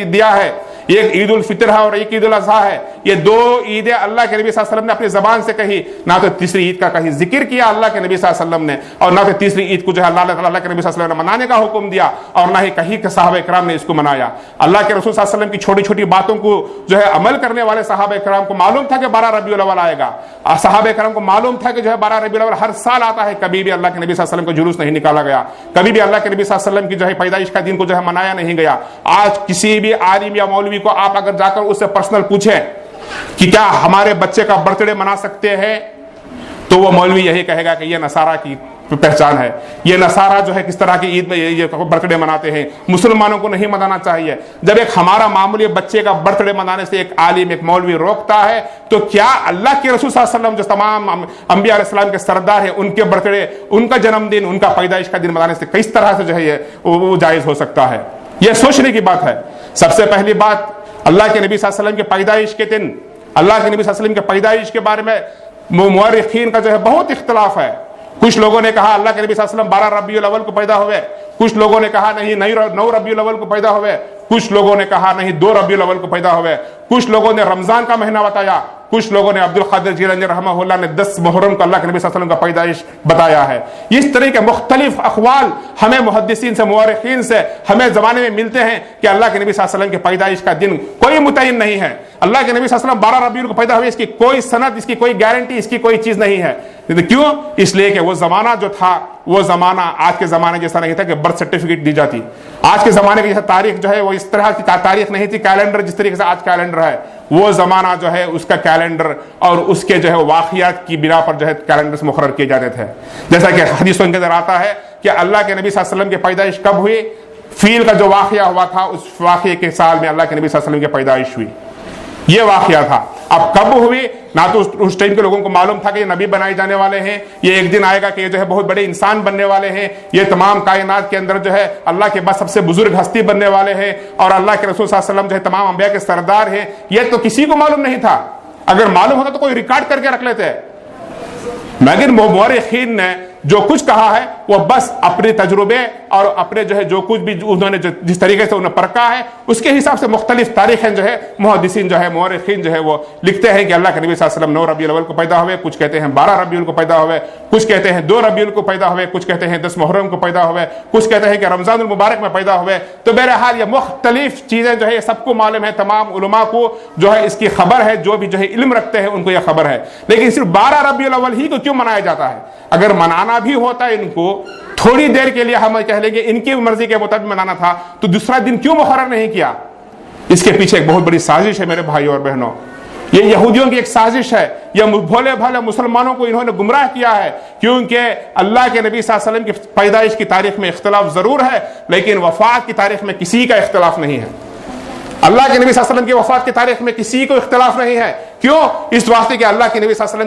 دیا ہے، ایک عید الفطر ہے اور ایک عید الاضحیٰ ہے. یہ 2 عیدیں اللہ کے نبی صلی اللہ علیہ وسلم نے اپنی زبان سے کہی، نہ تو تیسری عید کا کہیں ذکر کیا اللہ کے نبی صلی اللہ علیہ وسلم نے، اور نہ تو تیسری عید کو جو ہے اللہ کے نبی صلی اللہ علیہ وسلم نے منانے کا حکم دیا، اور نہ ہی کہیں کہ صحابہ کرام نے اس کو منایا. اللہ کے رسول صلی اللہ علیہ وسلم کی چھوٹی چھوٹی باتوں کو جو ہے عمل کرنے والے صحابہ کرام کو معلوم تھا کہ 12 ربیع الاول آئے گا. صحابہ کرام کو معلوم تھا کہ جو ہے 12 ربیع الاول ہر سال آتا ہے. کبھی بھی اللہ کے نبی صلی اللہ علیہ وسلم کو جلوس نہیں نکالا گیا، کبھی بھی اللہ کے نبی صلی اللہ علیہ وسلم کی جو ہے پیدائش کا دن کو جو ہے منایا نہیں گیا. آج کسی بھی عالم یا مولوی کو آپ اگر جا کر اس سے پرسنل پوچھیں کہ کیا ہمارے بچے کا برتھ ڈے منا سکتے ہیں، تو وہ مولوی یہی کہے گا کہ یہ نصارہ کی پہچان ہے، یہ نصارہ جو ہے کس طرح کی عید میں یہ برتھ ڈے مناتے ہیں، مسلمانوں کو نہیں منانا چاہیے. جب ایک ہمارا معمولی بچے کا برتھ ڈے منانے سے ایک عالم ایک مولوی روکتا ہے، تو کیا اللہ کے رسول صلی اللہ علیہ وسلم جو تمام انبیاء علیہ السلام کے سردار ہیں ان کے برتھ ڈے، ان کا جنم دن، ان کا پیدائش کا دن منانے سے کس طرح سے جو ہے وہ جائز ہو سکتا ہے؟ یہ سوچنے کی بات ہے. سب سے پہلی بات، اللہ کے نبی صلی اللہ علیہ وسلم کے پیدائش کے دن، اللہ کے نبی صلی اللہ علیہ وسلم کے پیدائش کے بارے میں مورخین کا جو ہے بہت اختلاف ہے. کچھ لوگوں نے کہا اللہ کے نبی صلی اللہ علیہ وسلم 12 ربیع الاول کو پیدا ہوئے، کچھ لوگوں نے کہا نہیں 9 ربیع الاول کو پیدا ہوئے، کچھ لوگوں نے کہا نہیں 2 ربیع الاول کو پیدا ہوئے، کچھ لوگوں نے رمضان کا مہینہ بتایا، کچھ لوگوں نے عبد القادر جیلانی رحمہ اللہ نے 10 محرم کو اللہ کے نبی صلی اللہ علیہ وسلم کا پیدائش بتایا ہے. اس طرح کے مختلف اقوال ہمیں محدثین سے، مورخین سے ہمیں زمانے میں ملتے ہیں کہ اللہ کے نبی صلی اللہ علیہ وسلم کے پیدائش کا دن کوئی متعین نہیں ہے. اللہ کے نبی صلی اللہ علیہ وسلم 12 ربیع کو پیدا ہوئے، اس کی کوئی سند، اس کی کوئی گارنٹی، اس کی کوئی چیز نہیں ہے. کیوں؟ اس لیے کہ وہ زمانہ جو تھا وہ زمانہ آج کے زمانے جیسا نہیں تھا کہ برتھ سرٹیفکیٹ دی جاتی. آج کے زمانے کی جیسا تاریخ جو ہے وہ اس طرح کی تاریخ نہیں تھی، کیلنڈر جس طریقے سے آج کیلنڈر ہے، وہ زمانہ جو ہے اس کا کیلنڈر اور اس کے جو ہے واقعات کی بنا پر جو ہے کیلنڈر مقرر کیے جاتے تھے. جیسا کہ حدیثوں کے اندر آتا ہے کہ اللہ کے نبی صلی اللہ علیہ وسلم کی پیدائش کب ہوئی؟ فیل کا جو واقعہ ہوا تھا اس واقعے کے سال میں اللہ کے نبی صلی اللہ علیہ وسلم کی پیدائش ہوئی. یہ واقعہ تھا. اب کب ہوئی؟ نہ تو اس ٹائم کے لوگوں کو معلوم تھا کہ یہ نبی بنائے جانے والے ہیں، یہ ایک دن آئے گا کہ یہ جو ہے بہت بڑے انسان بننے والے ہیں، یہ تمام کائنات کے اندر جو ہے اللہ کے بعد سب سے بزرگ ہستی بننے والے ہیں، اور اللہ کے رسول صلی اللہ علیہ وسلم جو ہے تمام انبیاء کے سردار ہیں. یہ تو کسی کو معلوم نہیں تھا. اگر معلوم ہوتا تو کوئی ریکارڈ کر کے رکھ لیتے. مگر مورخین نے جو کچھ کہا ہے وہ بس اپنے تجربے اور اپنے جو ہے جو کچھ بھی انہوں نے جس طریقے سے انہیں پرکھا ہے اس کے حساب سے مختلف تاریخیں جو ہے محدثین جو ہے مورخین جو ہے وہ لکھتے ہیں کہ اللہ کے نبی صلی اللہ علیہ وسلم 9 ربیع الاول کو پیدا ہوئے، کچھ کہتے ہیں 12 ربیع الاول کو پیدا ہوئے، کچھ کہتے ہیں 2 ربیع الاول کو پیدا ہوئے، کچھ کہتے ہیں 10 محرم کو پیدا ہوئے، کچھ کہتے ہیں کہ رمضان المبارک میں پیدا ہوئے۔ تو بہرحال یہ مختلف چیزیں جو ہے یہ سب کو معلوم ہے، تمام علماء کو جو ہے اس کی خبر ہے، جو بھی جو ہے علم رکھتے ہیں ان کو یہ خبر ہے، لیکن صرف 12 ربیع الاول ہی کو کیوں منایا جاتا ہے؟ اگر منانا بھی ہوتا ہے ان کو تھوڑی دیر کے لیے ہم کہہ لیں گے ان کی مرضی کے مطابق منانا تھا، تو دوسرا دن کیوں مقرر نہیں کیا؟ اس کے پیچھے ایک بہت بڑی سازش ہے میرے بھائیوں اور بہنوں، یہ یہودیوں کی ایک سازش ہے، یہ بھولے بھالے مسلمانوں کو انہوں نے گمراہ کیا ہے، کیونکہ اللہ کے نبی صلی اللہ علیہ وسلم کی پیدائش کی تاریخ میں اختلاف ضرور ہے لیکن وفات کی تاریخ میں کسی کا اختلاف نہیں ہے۔ اللہ کے نبی صلی اللہ علیہ وسلم کی وفات کی تاریخ میں کسی کو اختلاف نہیں ہے، کیوں؟ اس واسطے کہ اللہ کے نبی صلی اللہ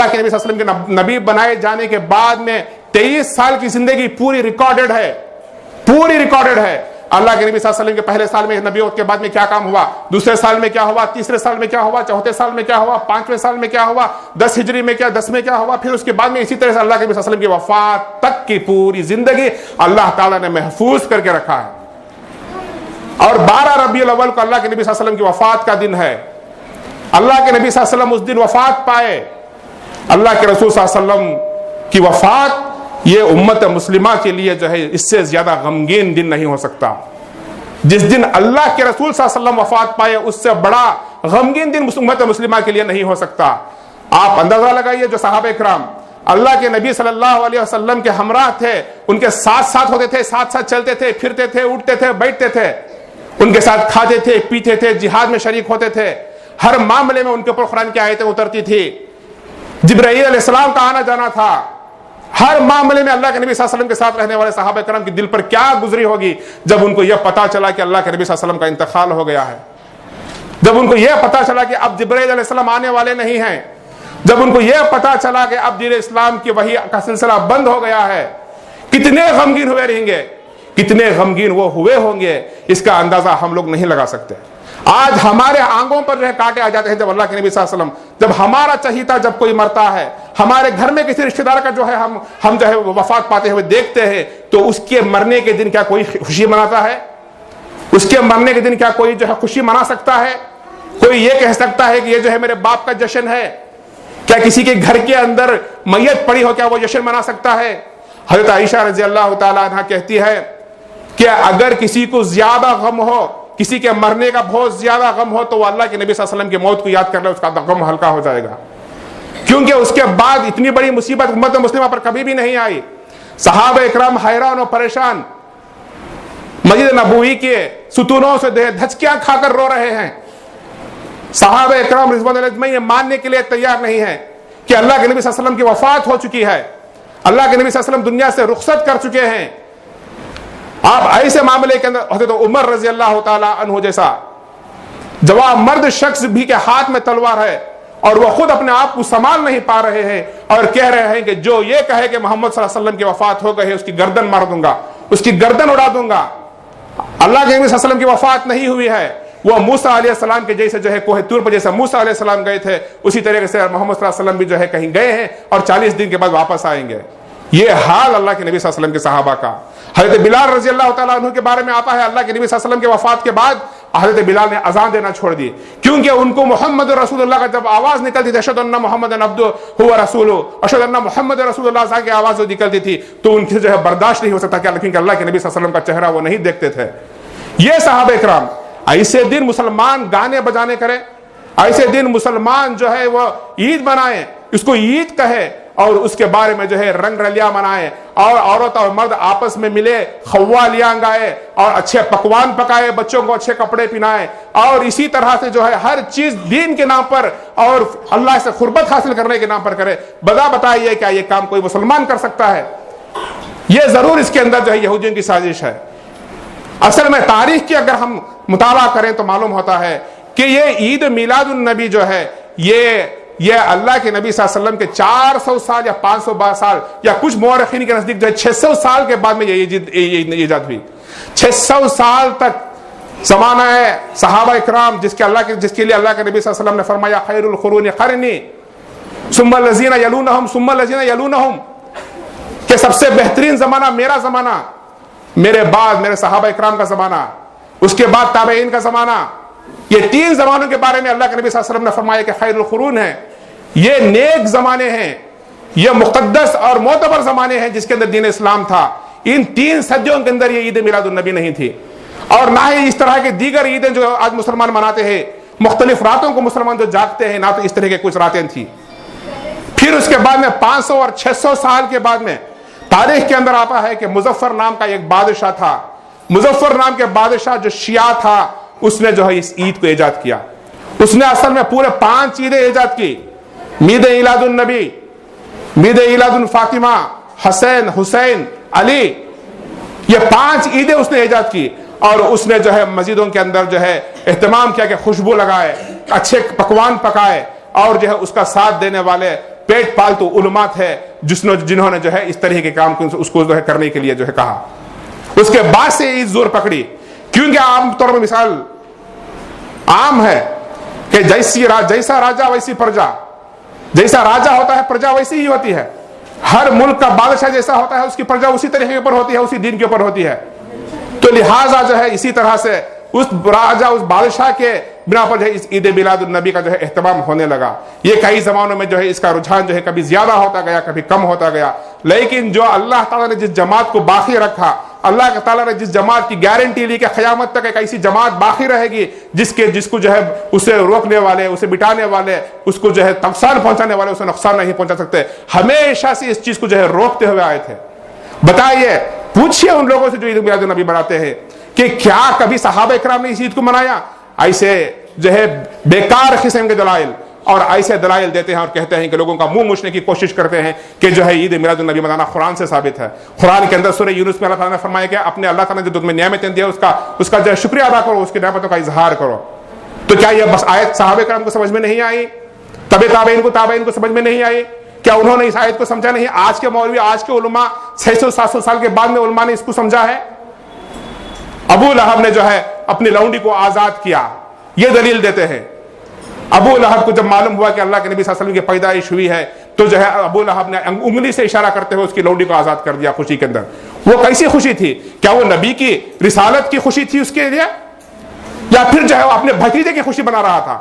علیہ وسلم کے نبی بنائے جانے کے بعد میں 23 سال کی زندگی پوری ریکارڈڈ ہے، پوری ریکارڈڈ ہے۔ اللہ کے نبی صلی اللہ علیہ وسلم کے پہلے سال میں نبوت کے بعد میں کیا کام ہوا، دوسرے سال میں کیا ہوا، تیسرے سال میں کیا ہوا، چوتھے سال میں کیا ہوا، 5ویں سال میں کیا ہوا، 10 ہجری میں کیا، 10 میں کیا ہوا، پھر اس کے بعد میں اسی طرح سے اللہ کے نبی صلی اللہ علیہ وسلم کی وفات تک کی پوری زندگی اللہ تعالیٰ نے محفوظ کر کے رکھا ہے۔ اور 12 ربیع الاول کو اللہ کے نبی صلی اللہ علیہ وسلم کی وفات کا دن ہے۔ اللہ کے نبی صلی اللہ علیہ وسلم اس دن وفات پائے۔ اللہ کے رسول صلی اللہ علیہ وسلم کی وفات یہ امت مسلمہ کے لیے جو ہے اس سے زیادہ غمگین دن نہیں ہو سکتا۔ جس دن اللہ کے رسول صلی اللہ علیہ وسلم وفات پائے اس سے بڑا غمگین دن امت مسلمہ کے لیے نہیں ہو سکتا۔ آپ اندازہ لگائیے، جو صحابہ کرام اللہ کے نبی صلی اللہ علیہ وسلم کے ہمراہ تھے، ان کے ساتھ ساتھ ہوتے تھے، ساتھ ساتھ چلتے تھے، پھرتے تھے، اٹھتے تھے، بیٹھتے تھے، ان کے ساتھ کھاتے تھے، پیتے تھے، جہاد میں شریک ہوتے تھے، ہر معاملے میں ان کے اوپر قرآن کی آیتیں اترتی تھی، جبرائیل علیہ السلام کا آنا جانا تھا، ہر معاملے میں اللہ کے نبی صلی اللہ علیہ وسلم کے ساتھ رہنے والے صحابہ کرام کے دل پر کیا گزری ہوگی جب ان کو یہ پتا چلا کہ اللہ کے نبی صلی اللہ علیہ وسلم کا انتقال ہو گیا ہے، جب ان کو یہ پتا چلا کہ اب جبرائیل علیہ السلام آنے والے نہیں ہیں، جب ان کو یہ پتا چلا کہ اب دین اسلام کی وحی کا سلسلہ بند ہو گیا ہے، کتنے غمگین ہوئے رہیں گے، کتنے غمگین وہ ہوئے ہوں گے، اس کا اندازہ ہم لوگ نہیں لگا سکتے۔ آج ہمارے آنگوں پر جو ہے کانٹے آ جاتے ہیں جب اللہ کے نبی صلی اللہ علیہ وسلم، جب ہمارا چہیتا جب کوئی مرتا ہے، ہمارے گھر میں کسی رشتہ دار کا جو ہے ہم جو ہے وفات پاتے ہوئے دیکھتے ہیں، تو اس کے مرنے کے دن کیا کوئی خوشی مناتا ہے؟ اس کے مرنے کے دن کیا کوئی جو ہے خوشی منا سکتا ہے؟ کوئی یہ کہہ سکتا ہے کہ یہ جو ہے میرے باپ کا جشن ہے؟ کیا کسی کے گھر کے اندر میت پڑی ہو کیا وہ جشن منا سکتا ہے؟ حضرت عائشہ رضی اللہ تعالی عنہا کہتی ہے کہ اگر کسی کو زیادہ غم ہو، کسی کے مرنے کا بہت زیادہ غم ہو، تو وہ اللہ کے نبی صلی اللہ علیہ وسلم کی موت کو یاد کر لے، اس کا غم ہلکا ہو جائے گا، کیونکہ اس کے بعد اتنی بڑی مصیبت امت مسلمہ پر کبھی بھی نہیں آئی۔ صحابہ اکرام حیران و پریشان مسجد نبوی کے ستونوں سے دھچکیاں کھا کر رو رہے ہیں۔ صحابہ اکرام رضوان اللہ اجمعین یہ ماننے کے لیے تیار نہیں ہے کہ اللہ کے نبی صلی اللہ علیہ وسلم کی وفات ہو چکی ہے، اللہ کے نبی صلی اللہ علیہ وسلم دنیا سے رخصت کر چکے ہیں۔ آپ ایسے معاملے کے اندر حضرت عمر رضی اللہ تعالی عنہ جیسا جواب مرد شخص بھی کے ہاتھ میں تلوار ہے اور وہ خود اپنے آپ کو سنبھال نہیں پا رہے ہیں اور کہہ رہے ہیں کہ جو یہ کہے کہ محمد صلی اللہ علیہ وسلم کی وفات ہو گئی ہے، اس کی گردن مار دوں گا، اس کی گردن اڑا دوں گا۔ اللہ کے نبی صلی اللہ علیہ وسلم کی وفات نہیں ہوئی ہے، وہ موسیٰ علیہ السلام کے جیسے جو ہے کوہ طور پر جیسے موسیٰ علیہ السلام گئے تھے اسی طریقے سے محمد صلی اللہ علیہ وسلم بھی جو ہے کہیں گئے ہیں اور 40 دن کے بعد واپس آئیں گے۔ یہ حال اللہ کے نبی صلی اللہ علیہ وسلم کے صحابہ کا۔ حضرت بلال رضی اللہ تعالیٰ عنہ کے بارے میں آتا ہے اللہ کے نبی صلی اللہ علیہ وسلم کے وفات کے بعد حضرت بلال نے اذان دینا چھوڑ دی، کیونکہ ان کو محمد رسول اللہ کا جب آواز نکلتی تھی، اشہد ان محمدًا عبدہ و رسولہ، اشہد ان محمد رسول اللہ صلی اللہ علیہ وسلم کی آواز نکلتی تھی تو ان سے جو ہے برداشت نہیں ہو سکتا، کیونکہ اللہ کے نبی صلی اللہ علیہ وسلم کا چہرہ وہ نہیں دیکھتے تھے۔ یہ صحابہ اکرام ایسے دن مسلمان گانے بجانے کرے، ایسے دن مسلمان جو ہے وہ عید منائے، اس کو عید کہے اور اس کے بارے میں جو ہے رنگ رلیاں منائے اور عورت اور مرد آپس میں ملے، قوالیاں گائے اور اچھے پکوان پکائے، بچوں کو اچھے کپڑے پہنائے اور اسی طرح سے جو ہے ہر چیز دین کے نام پر اور اللہ سے قربت حاصل کرنے کے نام پر کرے۔ بتائیے کیا یہ کام کوئی مسلمان کر سکتا ہے؟ یہ ضرور اس کے اندر جو ہے یہودیوں کی سازش ہے۔ اصل میں تاریخ کی اگر ہم مطالعہ کریں تو معلوم ہوتا ہے کہ یہ عید میلاد النبی جو ہے یہ اللہ کے نبی صلی اللہ علیہ وسلم کے 400 سال یا 500 سال یا کچھ مورخین کے نزدیک جو ہے 600 سال کے بعد میں یہ ایجاد ہوئی۔ 600 سال تک زمانہ ہے صحابہ اکرام جس کے لیے اللہ کے نبی صلی اللہ علیہ وسلم نے فرمایا خیر القرون قرنی ثم الذین یلونہم ثم الذین یلونہم، کہ سب سے بہترین زمانہ میرا زمانہ، میرے بعد میرے صحابہ اکرام کا زمانہ، اس کے بعد تابعین کا زمانہ، یہ 3 زمانوں کے بارے میں اللہ کے نبی صلی اللہ علیہ وسلم نے فرمایا کہ خیر القرون ہے، یہ نیک زمانے ہیں، یہ مقدس اور معتبر زمانے ہیں جس کے اندر دین اسلام تھا۔ ان 3 صدیوں کے اندر یہ عید میلاد النبی نہیں تھی، اور نہ ہی اس طرح کے دیگر عیدیں جو آج مسلمان مناتے ہیں، مختلف راتوں کو مسلمان جو جاگتے ہیں، نہ تو اس طرح کے کچھ راتیں تھیں۔ پھر اس کے بعد میں 500 اور 600 سال کے بعد میں تاریخ کے اندر آتا ہے کہ مظفر نام کا ایک بادشاہ تھا، مظفر نام کے بادشاہ جو شیعہ تھا، اس نے جو ہے اس عید کو ایجاد کیا۔ اس نے اصل میں پورے 5 عیدیں ایجاد کی، عید میلاد النبی، عید میلاد الفاطمہ، حسین علی، یہ 5 عیدیں اس نے ایجاد کی، اور اس نے جو ہے مسجدوں کے اندر جو ہے اہتمام کیا کہ خوشبو لگائے، اچھے پکوان پکائے، اور جو ہے اس کا ساتھ دینے والے پیٹ پالتو علماء تھے جنہوں نے جو ہے اس طرح کے کام اس کو جو ہے کرنے کے لیے جو ہے کہا۔ اس کے بعد سے عید زور پکڑی، کیونکہ عام طور پر مثال عام ہے کہ جیسا راجا ویسی پرجا، جیسا راجا ہوتا ہے پرجا ویسی ہی ہوتی ہے، ہر ملک کا بادشاہ جیسا ہوتا ہے اس کی پرجا اسی طریقے کے اوپر ہوتی ہے، اسی دین کے اوپر ہوتی ہے۔ تو لہٰذا جو ہے اسی طرح سے اس راجا اس بادشاہ کے بنا پر جو ہے اس عید میلاد النبی کا جو ہے اہتمام ہونے لگا۔ یہ کئی زمانوں میں جو ہے اس کا رجحان جو ہے کبھی زیادہ ہوتا گیا، کبھی کم ہوتا گیا، لیکن جو اللہ تعالیٰ نے جس جماعت کو باقی رکھا، اللہ تعالیٰ نے جس جماعت کی گارنٹی لی کہ قیامت تک ایک ایسی جماعت باقی رہے گی جس کو جو ہے اسے روکنے والے، اسے مٹانے والے، اس کو جو ہے نقصان پہنچانے والے اسے نقصان نہیں پہنچا سکتے، ہمیشہ سے اس چیز کو جو ہے روکتے ہوئے آئے تھے۔ بتائیے، پوچھئے ان لوگوں سے جو عید میلاد النبی مناتے ہیں کہ کیا کبھی صحابہ اکرام نے اس عید کو منایا؟ ایسے جو ہے بیکار قسم کے دلائل اور ایسے دلائل دیتے ہیں اور کہتے ہیں کہ لوگوں کا منہ موچنے کی کوشش کرتے ہیں کہ جو ہے عید میلاد النبی منانا قرآن سے ثابت ہے۔ قرآن کے اندر سورہ یونس میں اللہ تعالیٰ نے فرمایا کہ اپنے اللہ تعالیٰ نے جو تمہیں نعمتیں دی اس کا جو ہے شکریہ ادا کرو، اس کی نعمتوں کا اظہار کرو۔ تو کیا یہ بس آیت صحابہ کرام کو سمجھ میں نہیں آئی؟ تابعین کو سمجھ میں نہیں آئی؟ کیا انہوں نے اس آیت کو سمجھا نہیں؟ آج کے مولوی، آج کے علماء 600-700 سال کے بعد میں علماء نے اس کو سمجھا ہے۔ ابو لہب نے جو ہے اپنی لونڈی کو آزاد کیا، یہ دلیل دیتے ہیں۔ ابو لہب کو جب معلوم ہوا کہ اللہ کے نبی صلی اللہ علیہ وسلم کی پیدائش ہوئی ہے تو جو ہے ابو لہب نے انگلی سے اشارہ کرتے ہوئے اس کی لونڈی کو آزاد کر دیا خوشی کے اندر۔ وہ کیسی خوشی تھی؟ کیا وہ نبی کی رسالت کی خوشی تھی اس کے لیے، یا پھر جو ہے وہ اپنے بھتیجے کی خوشی بنا رہا تھا؟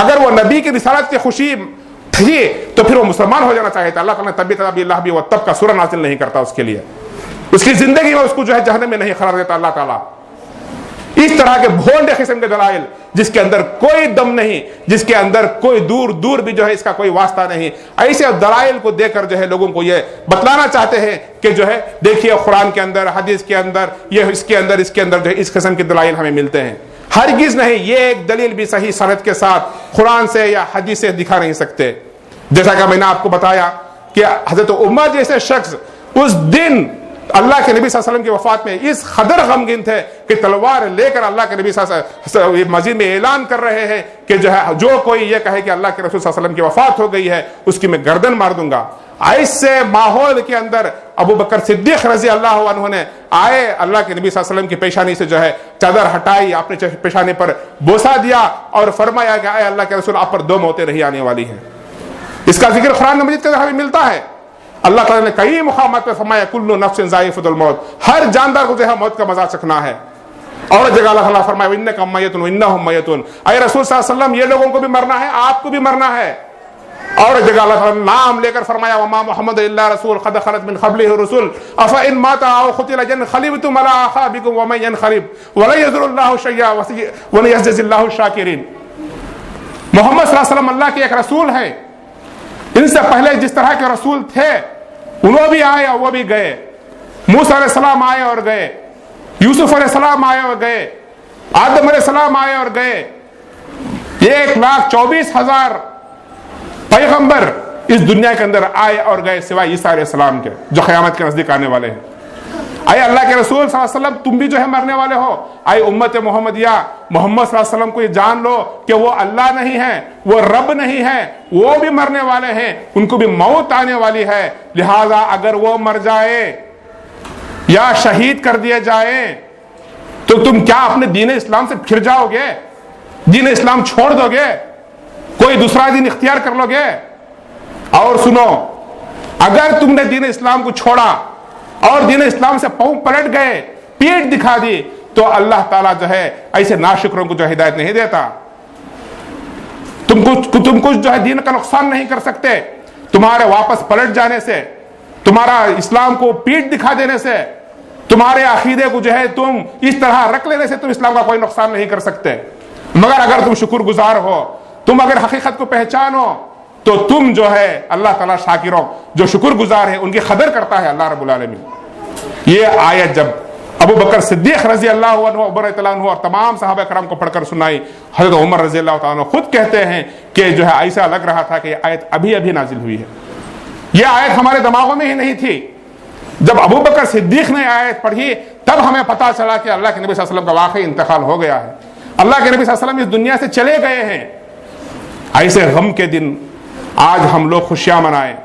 اگر وہ نبی کی رسالت کی خوشی تھی تو پھر وہ مسلمان ہو جانا چاہیے تھا۔ اللہ تعالیٰ نے تبی اللہ بھی وہ تب کا سورہ نازل نہیں کرتا اس کے لیے، اس کی زندگی میں اس کو جو ہے جہنم میں نہیں قرار دیتا اللہ تعالیٰ۔ اس طرح کے بھونڈے قسم کے دلائل جس کے اندر کوئی دم نہیں، جس کے اندر کوئی دور بھی جو ہے اس کا کوئی واسطہ نہیں، ایسے دلائل کو دے کر جو ہے لوگوں کو یہ بتلانا چاہتے ہیں کہ جو ہے دیکھیے قرآن کے اندر، حدیث کے اندر، یہ اس کے اندر جو ہے اس قسم کے دلائل ہمیں ملتے ہیں۔ ہرگز نہیں، یہ ایک دلیل بھی صحیح سند کے ساتھ قرآن سے یا حدیث سے دکھا نہیں سکتے۔ جیسا کہ میں نے آپ کو بتایا کہ حضرت عمر جیسے شخص اس دن اللہ کے نبی صلی اللہ علیہ وسلم کی وفات میں اس قدر غمگین تھے کہ تلوار لے کر اللہ کے نبی صلی اللہ علیہ وسلم مسجد میں اعلان کر رہے ہیں کہ جو کوئی یہ کہے کہ اللہ کے رسول صلی اللہ علیہ وسلم کی وفات ہو گئی ہے اس کی میں گردن مار دوں گا۔ ایسے ماحول کے اندر ابو بکر صدیق رضی اللہ عنہ نے آئے، اللہ کے نبی صلی اللہ علیہ وسلم کی پیشانی سے جو ہے چادر ہٹائی، اپنے پیشانی پر بوسہ دیا اور فرمایا کہ اے اللہ کے رسول، آپ پر 2 موتیں رہی آنے والی ہیں۔ اس کا ذکر قرآن مجید کے اندر ہمیں ملتا ہے۔ اللہ تعالیٰ نے کئی مقامات پہ فرمایا کل نفس ذائقۃ الموت، ہر جاندار کو جو ہے موت کا مزہ چکھنا ہے۔ اور جگہ اللہ تعالیٰ فرمایا انک میت وانہم میتون، اے رسول صلی اللہ علیہ وسلم یہ لوگوں کو بھی مرنا ہے، آپ کو بھی مرنا ہے۔ اور جگہ اللہ تعالیٰ نے نام لے کر فرمایا وما محمد الا رسول قد خلت من قبلہ الرسل افان مات او قتل انقلبتم علی اعقابکم ومن ينقلب ولن یضر اللہ شیئا وليجزي اللہ الشاکرین۔ محمد صلی اللہ علیہ وسلم اللہ کے ایک رسول ہیں، ان سے پہلے جس طرح کے رسول تھے انہوں بھی آئے اور وہ بھی گئے۔ موسیٰ علیہ السلام آئے اور گئے، یوسف علیہ السلام آئے اور گئے، آدم علیہ السلام آئے اور گئے۔ 1,24,000 پیغمبر اس دنیا کے اندر آئے اور گئے سوائے عیسیٰ علیہ السلام کے جو قیامت کے نزدیک آنے والے ہیں۔ اے اللہ کے رسول صلی اللہ علیہ وسلم تم بھی جو ہے مرنے والے ہو۔ اے امت محمدیہ، محمد صلی اللہ علیہ وسلم کو یہ جان لو کہ وہ اللہ نہیں ہے، وہ رب نہیں ہے، وہ بھی مرنے والے ہیں، ان کو بھی موت آنے والی ہے۔ لہذا اگر وہ مر جائے یا شہید کر دیے جائیں تو تم کیا اپنے دین اسلام سے پھر جاؤ گے؟ دین اسلام چھوڑ دو گے؟ کوئی دوسرا دین اختیار کر لو گے؟ اور سنو، اگر تم نے دین اسلام کو چھوڑا اور دین اسلام سے پاؤں پلٹ گئے, پیٹ دکھا دی, تو اللہ تعالیٰ جو ہے ایسے ناشکروں کو جو ہدایت نہیں دیتا. تم کچھ جو ہے دین کا نقصان نہیں کر سکتے. تمہارے واپس پلٹ جانے سے, تمہارا اسلام کو پیٹ دکھا دینے سے, تمہارے عقیدے کو جو ہے تم اس طرح رکھ لینے سے تم اسلام کا کوئی نقصان نہیں کر سکتے. مگر اگر تم شکر گزار ہو, تم اگر حقیقت کو پہچانو, تو تم جو ہے اللہ تعالیٰ شاکروں, جو شکر گزار ہے ان کی قدر کرتا ہے اللہ رب العالمین. یہ آیت جب ابو بکر صدیق رضی اللہ عنہ, عمر رضی اللہ عنہ اور تمام صحابہ کرام کو پڑھ کر سنائی, حضرت عمر رضی اللہ تعالیٰ عنہ خود کہتے ہیں کہ جو ہے ایسا لگ رہا تھا کہ یہ آیت ابھی ابھی نازل ہوئی ہے. یہ آیت ہمارے دماغوں میں ہی نہیں تھی. جب ابو بکر صدیق نے آیت پڑھی تب ہمیں پتا چلا کہ اللہ کے نبی صلی اللہ علیہ وسلم کا واقعی انتقال ہو گیا ہے. اللہ کے نبی صلی اللہ علیہ وسلم اس دنیا سے چلے گئے ہیں. ایسے غم کے دن آج ہم لوگ خوشیاں منائیں,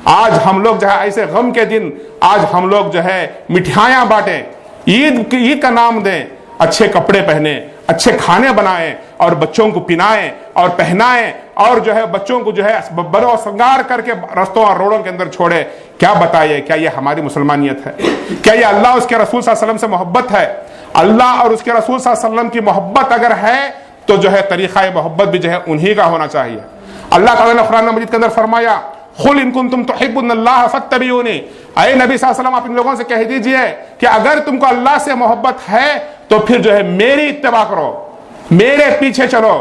آج ہم لوگ جو ہے ایسے غم کے دن آج ہم لوگ جو ہے مٹھائیاں بانٹیں, عید کا نام دیں, اچھے کپڑے پہنیں, اچھے کھانے بنائیں اور بچوں کو پنائیں اور پہنائیں, اور جو ہے بچوں کو جو ہے برو سنگار کر کے رستوں اور روڈوں کے اندر چھوڑے. کیا بتائیے, کیا یہ ہماری مسلمانیت ہے؟ کیا یہ اللہ اور اس کے رسول صلی اللہ علیہ وسلم سے محبت ہے؟ اللہ اور اس کے رسول صلی اللہ علیہ وسلم کی محبت اگر ہے تو جو ہے طریقہ محبت بھی جو ہے انہی کا ہونا چاہیے. اللہ تعالیٰ نے قرآن مجید کے اندر فرمایا, قل ان کنتم تحبون اللہ فاتبعونی, اے نبی صلی اللہ علیہ وسلم آپ ان لوگوں سے کہہ دیجئے کہ اگر تم کو اللہ سے محبت ہے تو پھر جو ہے میری اتباع کرو, میرے پیچھے چلو,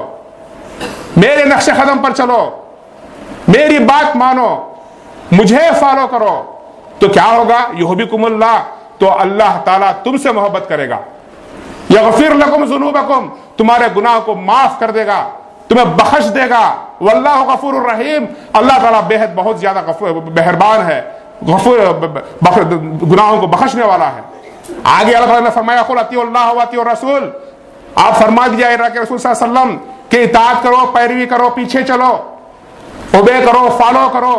میرے نقش قدم پر چلو, میری بات مانو, مجھے فالو کرو. تو کیا ہوگا؟ یحببکم اللہ, تو اللہ تعالیٰ تم سے محبت کرے گا. یغفر لکم ذنوبکم, تمہارے گناہ کو معاف کر دے گا, تمہیں بخش دے گا. واللہ غفور الرحیم, اللہ تعالیٰ بےحد بہت زیادہ مہربان ہے, غفور گناہوں کو بخشنے والا ہے. آگے اللہ تعالیٰ نے فرمایا قل اطیعوا اللہ واطیعوا الرسول, آپ فرما دیجیے اللہ کے رسول صلی اللہ علیہ وسلم کہ اطاعت کرو, پیروی کرو, پیچھے چلو, اوبے کرو, فالو کرو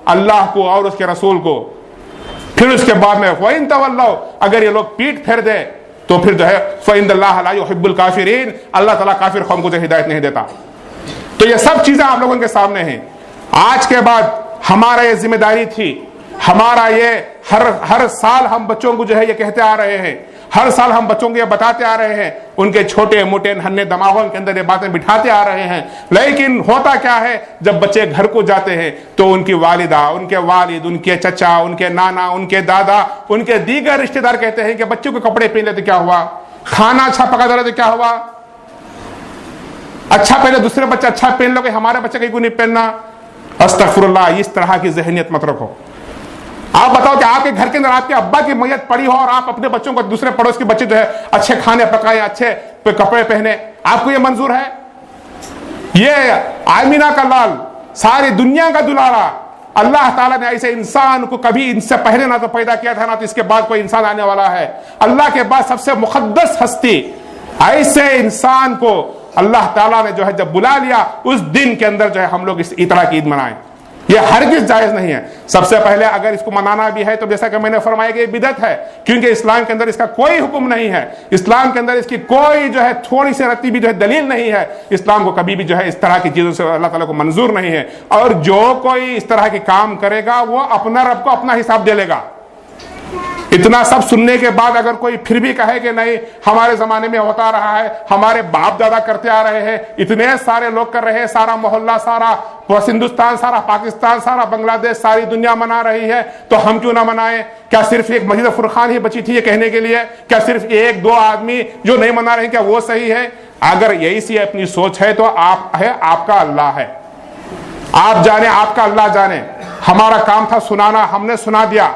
اللہ کو اور اس کے رسول کو. پھر اس کے بعد میں وَإِن تَوَلَّوْا, اگر یہ لوگ پیٹ پھیر دے تو پھر جو ہے فَإِنَّ اللَّهَ لَا يُحِبُّ الْكَافِرِينَ, اللہ تعالیٰ کافر قوم کو ہدایت نہیں دیتا. تو یہ سب چیزیں آپ لوگوں کے سامنے ہیں. آج کے بعد ہمارا یہ ذمہ داری تھی, ہمارا یہ ہر سال ہم بچوں کو جو ہے یہ کہتے آ رہے ہیں, ہر سال ہم بچوں کو یہ بتاتے آ رہے ہیں, ان کے چھوٹے موٹے ننھے دماغوں کے اندر یہ باتیں بٹھاتے آ رہے ہیں. لیکن ہوتا کیا ہے, جب بچے گھر کو جاتے ہیں تو ان کی والدہ, ان کے والد, ان کے چچا, ان کے نانا, ان کے دادا, ان کے دیگر رشتہ دار کہتے ہیں کہ بچوں کے کپڑے پہن لیتے کیا ہوا, کھانا اچھا پکا دے رہے تو کیا ہوا, اچھا پہلے دوسرے بچے اچھا پہن لو کہ ہمارے بچے کہیں کو نہیں پہننا. استغفر اللہ, اس طرح کی ذہنیت مت رکھو. آپ بتاؤ کہ آپ کے گھر کے اندر آپ کے ابا کی میت پڑی ہو اور آپ اپنے بچوں کو, دوسرے پڑوس کے بچے جو ہے اچھے کھانے پکائیں, اچھے کپڑے پہنے, آپ کو یہ منظور ہے؟ یہ آمینہ کا لال, ساری دنیا کا دلارا, اللہ تعالیٰ نے ایسے انسان کو کبھی ان سے پہلے نہ تو پیدا کیا تھا نہ تو اس کے بعد کوئی انسان آنے والا ہے. اللہ کے بعد سب سے مقدس ہستی, ایسے انسان کو اللہ تعالیٰ نے جو ہے جب بلا لیا, اس دن کے اندر جو ہے ہم لوگ اس طرح کی عید منائیں. یہ ہرگز جائز نہیں ہے. سب سے پہلے اگر اس کو منانا بھی ہے تو جیسا کہ میں نے فرمایا کہ یہ بدعت ہے, کیونکہ اسلام کے اندر اس کا کوئی حکم نہیں ہے, اسلام کے اندر اس کی کوئی جو ہے تھوڑی سی رتی بھی جو ہے دلیل نہیں ہے. اسلام کو کبھی بھی جو ہے اس طرح کی چیزوں سے اللہ تعالیٰ کو منظور نہیں ہے, اور جو کوئی اس طرح کے کام کرے گا وہ اپنا رب کو اپنا حساب دے لے گا. اتنا سب سننے کے بعد اگر کوئی پھر بھی کہے کہ نہیں ہمارے زمانے میں ہوتا رہا ہے, ہمارے باپ دادا کرتے آ رہے ہیں, اتنے سارے لوگ کر رہے ہیں, سارا محلہ, سارا ہندوستان, سارا پاکستان, سارا بنگلہ دیش, ساری دنیا منا رہی ہے, تو ہم کیوں نہ منائیں؟ کیا صرف ایک مسجد فرقان ہی بچی تھی یہ کہنے کے لیے؟ کیا صرف ایک دو آدمی جو نہیں منا رہے ہیں کیا وہ صحیح ہے؟ اگر یہی سی اپنی سوچ ہے تو آپ کا اللہ ہے, آپ جانے, آپ کا اللہ جانے. ہمارا کام تھا سنانا, ہم نے سنا دیا.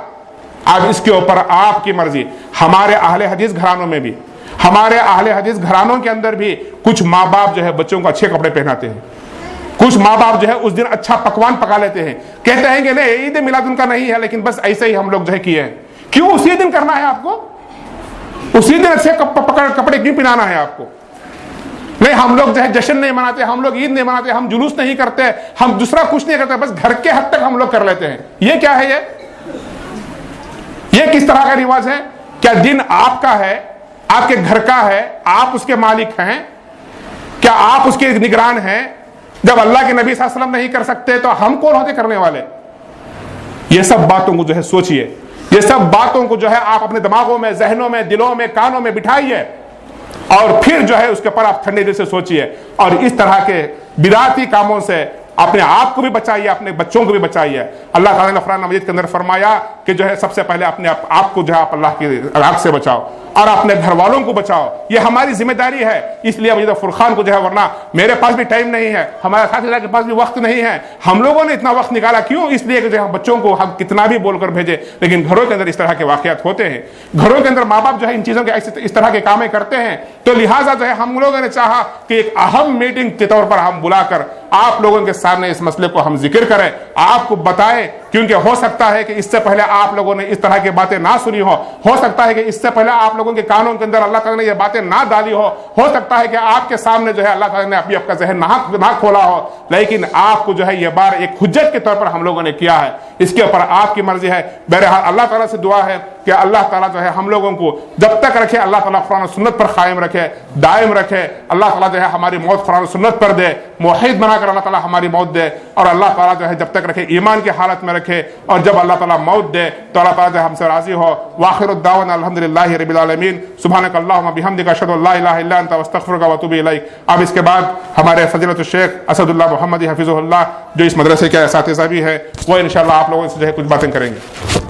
اب اس کے اوپر آپ کی مرضی. ہمارے اہل حدیث گھرانوں میں بھی, ہمارے اہل حدیث گھرانوں کے اندر بھی کچھ ماں باپ جو ہے بچوں کو اچھے کپڑے پہناتے ہیں, کچھ ماں باپ جو ہے اس دن اچھا پکوان پکا لیتے ہیں, کہتے ہیں کہ نہیں عید میلاد ان کا نہیں ہے, لیکن بس ایسے ہی ہم لوگ جو ہے کیے ہیں. کیوں اسی دن کرنا ہے آپ کو؟ اسی دن اچھے کپڑے کیوں پہنانا ہے آپ کو؟ نہیں ہم لوگ جو ہے جشن نہیں مناتے, ہم لوگ عید نہیں مناتے, ہم جلوس نہیں کرتے, ہم دوسرا کچھ نہیں کرتے, بس گھر کے حد تک ہم لوگ کر لیتے ہیں. یہ کیا ہے؟ یہ کس طرح کا رواج ہے؟ کیا دن آپ کا ہے, آپ کے گھر کا ہے, آپ اس کے مالک ہیں, کیا آپ اس کے نگران ہیں؟ جب اللہ کے نبی صلی اللہ علیہ وسلم نہیں کر سکتے تو ہم کون ہوتے کرنے والے؟ یہ سب باتوں کو جو ہے سوچئے، یہ سب باتوں کو جو ہے آپ اپنے دماغوں میں، ذہنوں میں، دلوں میں، کانوں میں بٹھائیے، اور پھر جو ہے اس کے اوپر آپ ٹھنڈے دل سے سوچئے، اور اس طرح کے بدعتی کاموں سے اپنے آپ کو بھی بچائیے، اپنے بچوں کو بھی بچائیے۔ اللہ تعالیٰ نے قرآن مجید کے اندر فرمایا کہ جو ہے سب سے پہلے اپنے آپ کو جو ہے آپ اللہ کی آگ سے بچاؤ اور اپنے گھر والوں کو بچاؤ، یہ ہماری ذمہ داری ہے۔ اس لیے مجید فرقان کو جو ہے، ورنہ میرے پاس بھی ٹائم نہیں ہے، ہمارے ساتھی کے پاس بھی وقت نہیں ہے، ہم لوگوں نے اتنا وقت نکالا کیوں؟ اس لیے کہ جو ہے بچوں کو ہم کتنا بھی بول کر بھیجے، لیکن گھروں کے اندر اس طرح کے واقعات ہوتے ہیں، گھروں کے اندر ماں باپ جو ہے ان چیزوں کے اس طرح کے کامیں کرتے ہیں، تو لہٰذا جو ہے ہم لوگوں نے چاہا کہ ایک اہم میٹنگ کے طور پر ہم بلا کر آپ لوگوں کے سامنے اس مسئلے کو ہم ذکر کریں، آپ کو بتائیں، کیونکہ ہو سکتا ہے کہ اس سے پہلے آپ لوگوں نے اس طرح کی باتیں نہ سنی ہو سکتا ہے کہ اس سے پہلے آپ لوگوں کے کانوں کے اندر اللہ تعالیٰ نے یہ باتیں نہ ڈالی ہو سکتا ہے کہ آپ کے سامنے جو ہے اللہ تعالیٰ نے ابھی آپ کا ذہن نہ کھولا ہو، لیکن آپ کو جو ہے یہ بار ایک حجت کے طور پر ہم لوگوں نے کیا ہے، اس کے اوپر آپ کی مرضی ہے۔ بہرحال اللہ تعالیٰ سے دعا ہے کہ اللہ تعالیٰ جو ہے ہم لوگوں کو جب تک رکھے، اللہ تعالیٰ قرآن و سنت پر قائم رکھے، دائم رکھے، اللہ تعالیٰ جو ہے ہماری موت قرآن و سنت پر دے، موحد بنا کر اللہ تعالیٰ ہماری موت دے، اور اللہ تعالیٰ جو ہے جب تک رکھے ایمان کی حالت میں رکھے، اور جب اللہ تعالیٰ موت دے تو اللہ تعالیٰ جو ہے ہم سے راضی ہو۔ وآخر الدعوانا الحمدللہ رب العالمین، سبحانک اللہم بحمدک، اشہد ان لا الہ الا انت، استغفرک واتوب الیک۔ اب اس کے بعد ہمارے فضیلت الشیخ اسد اللہ محمدی حفظہ اللہ جو اس مدرسے کے اساتذہ بھی ہے، وہ انشاءاللہ آپ لوگوں سے جو ہے کچھ باتیں کریں گے۔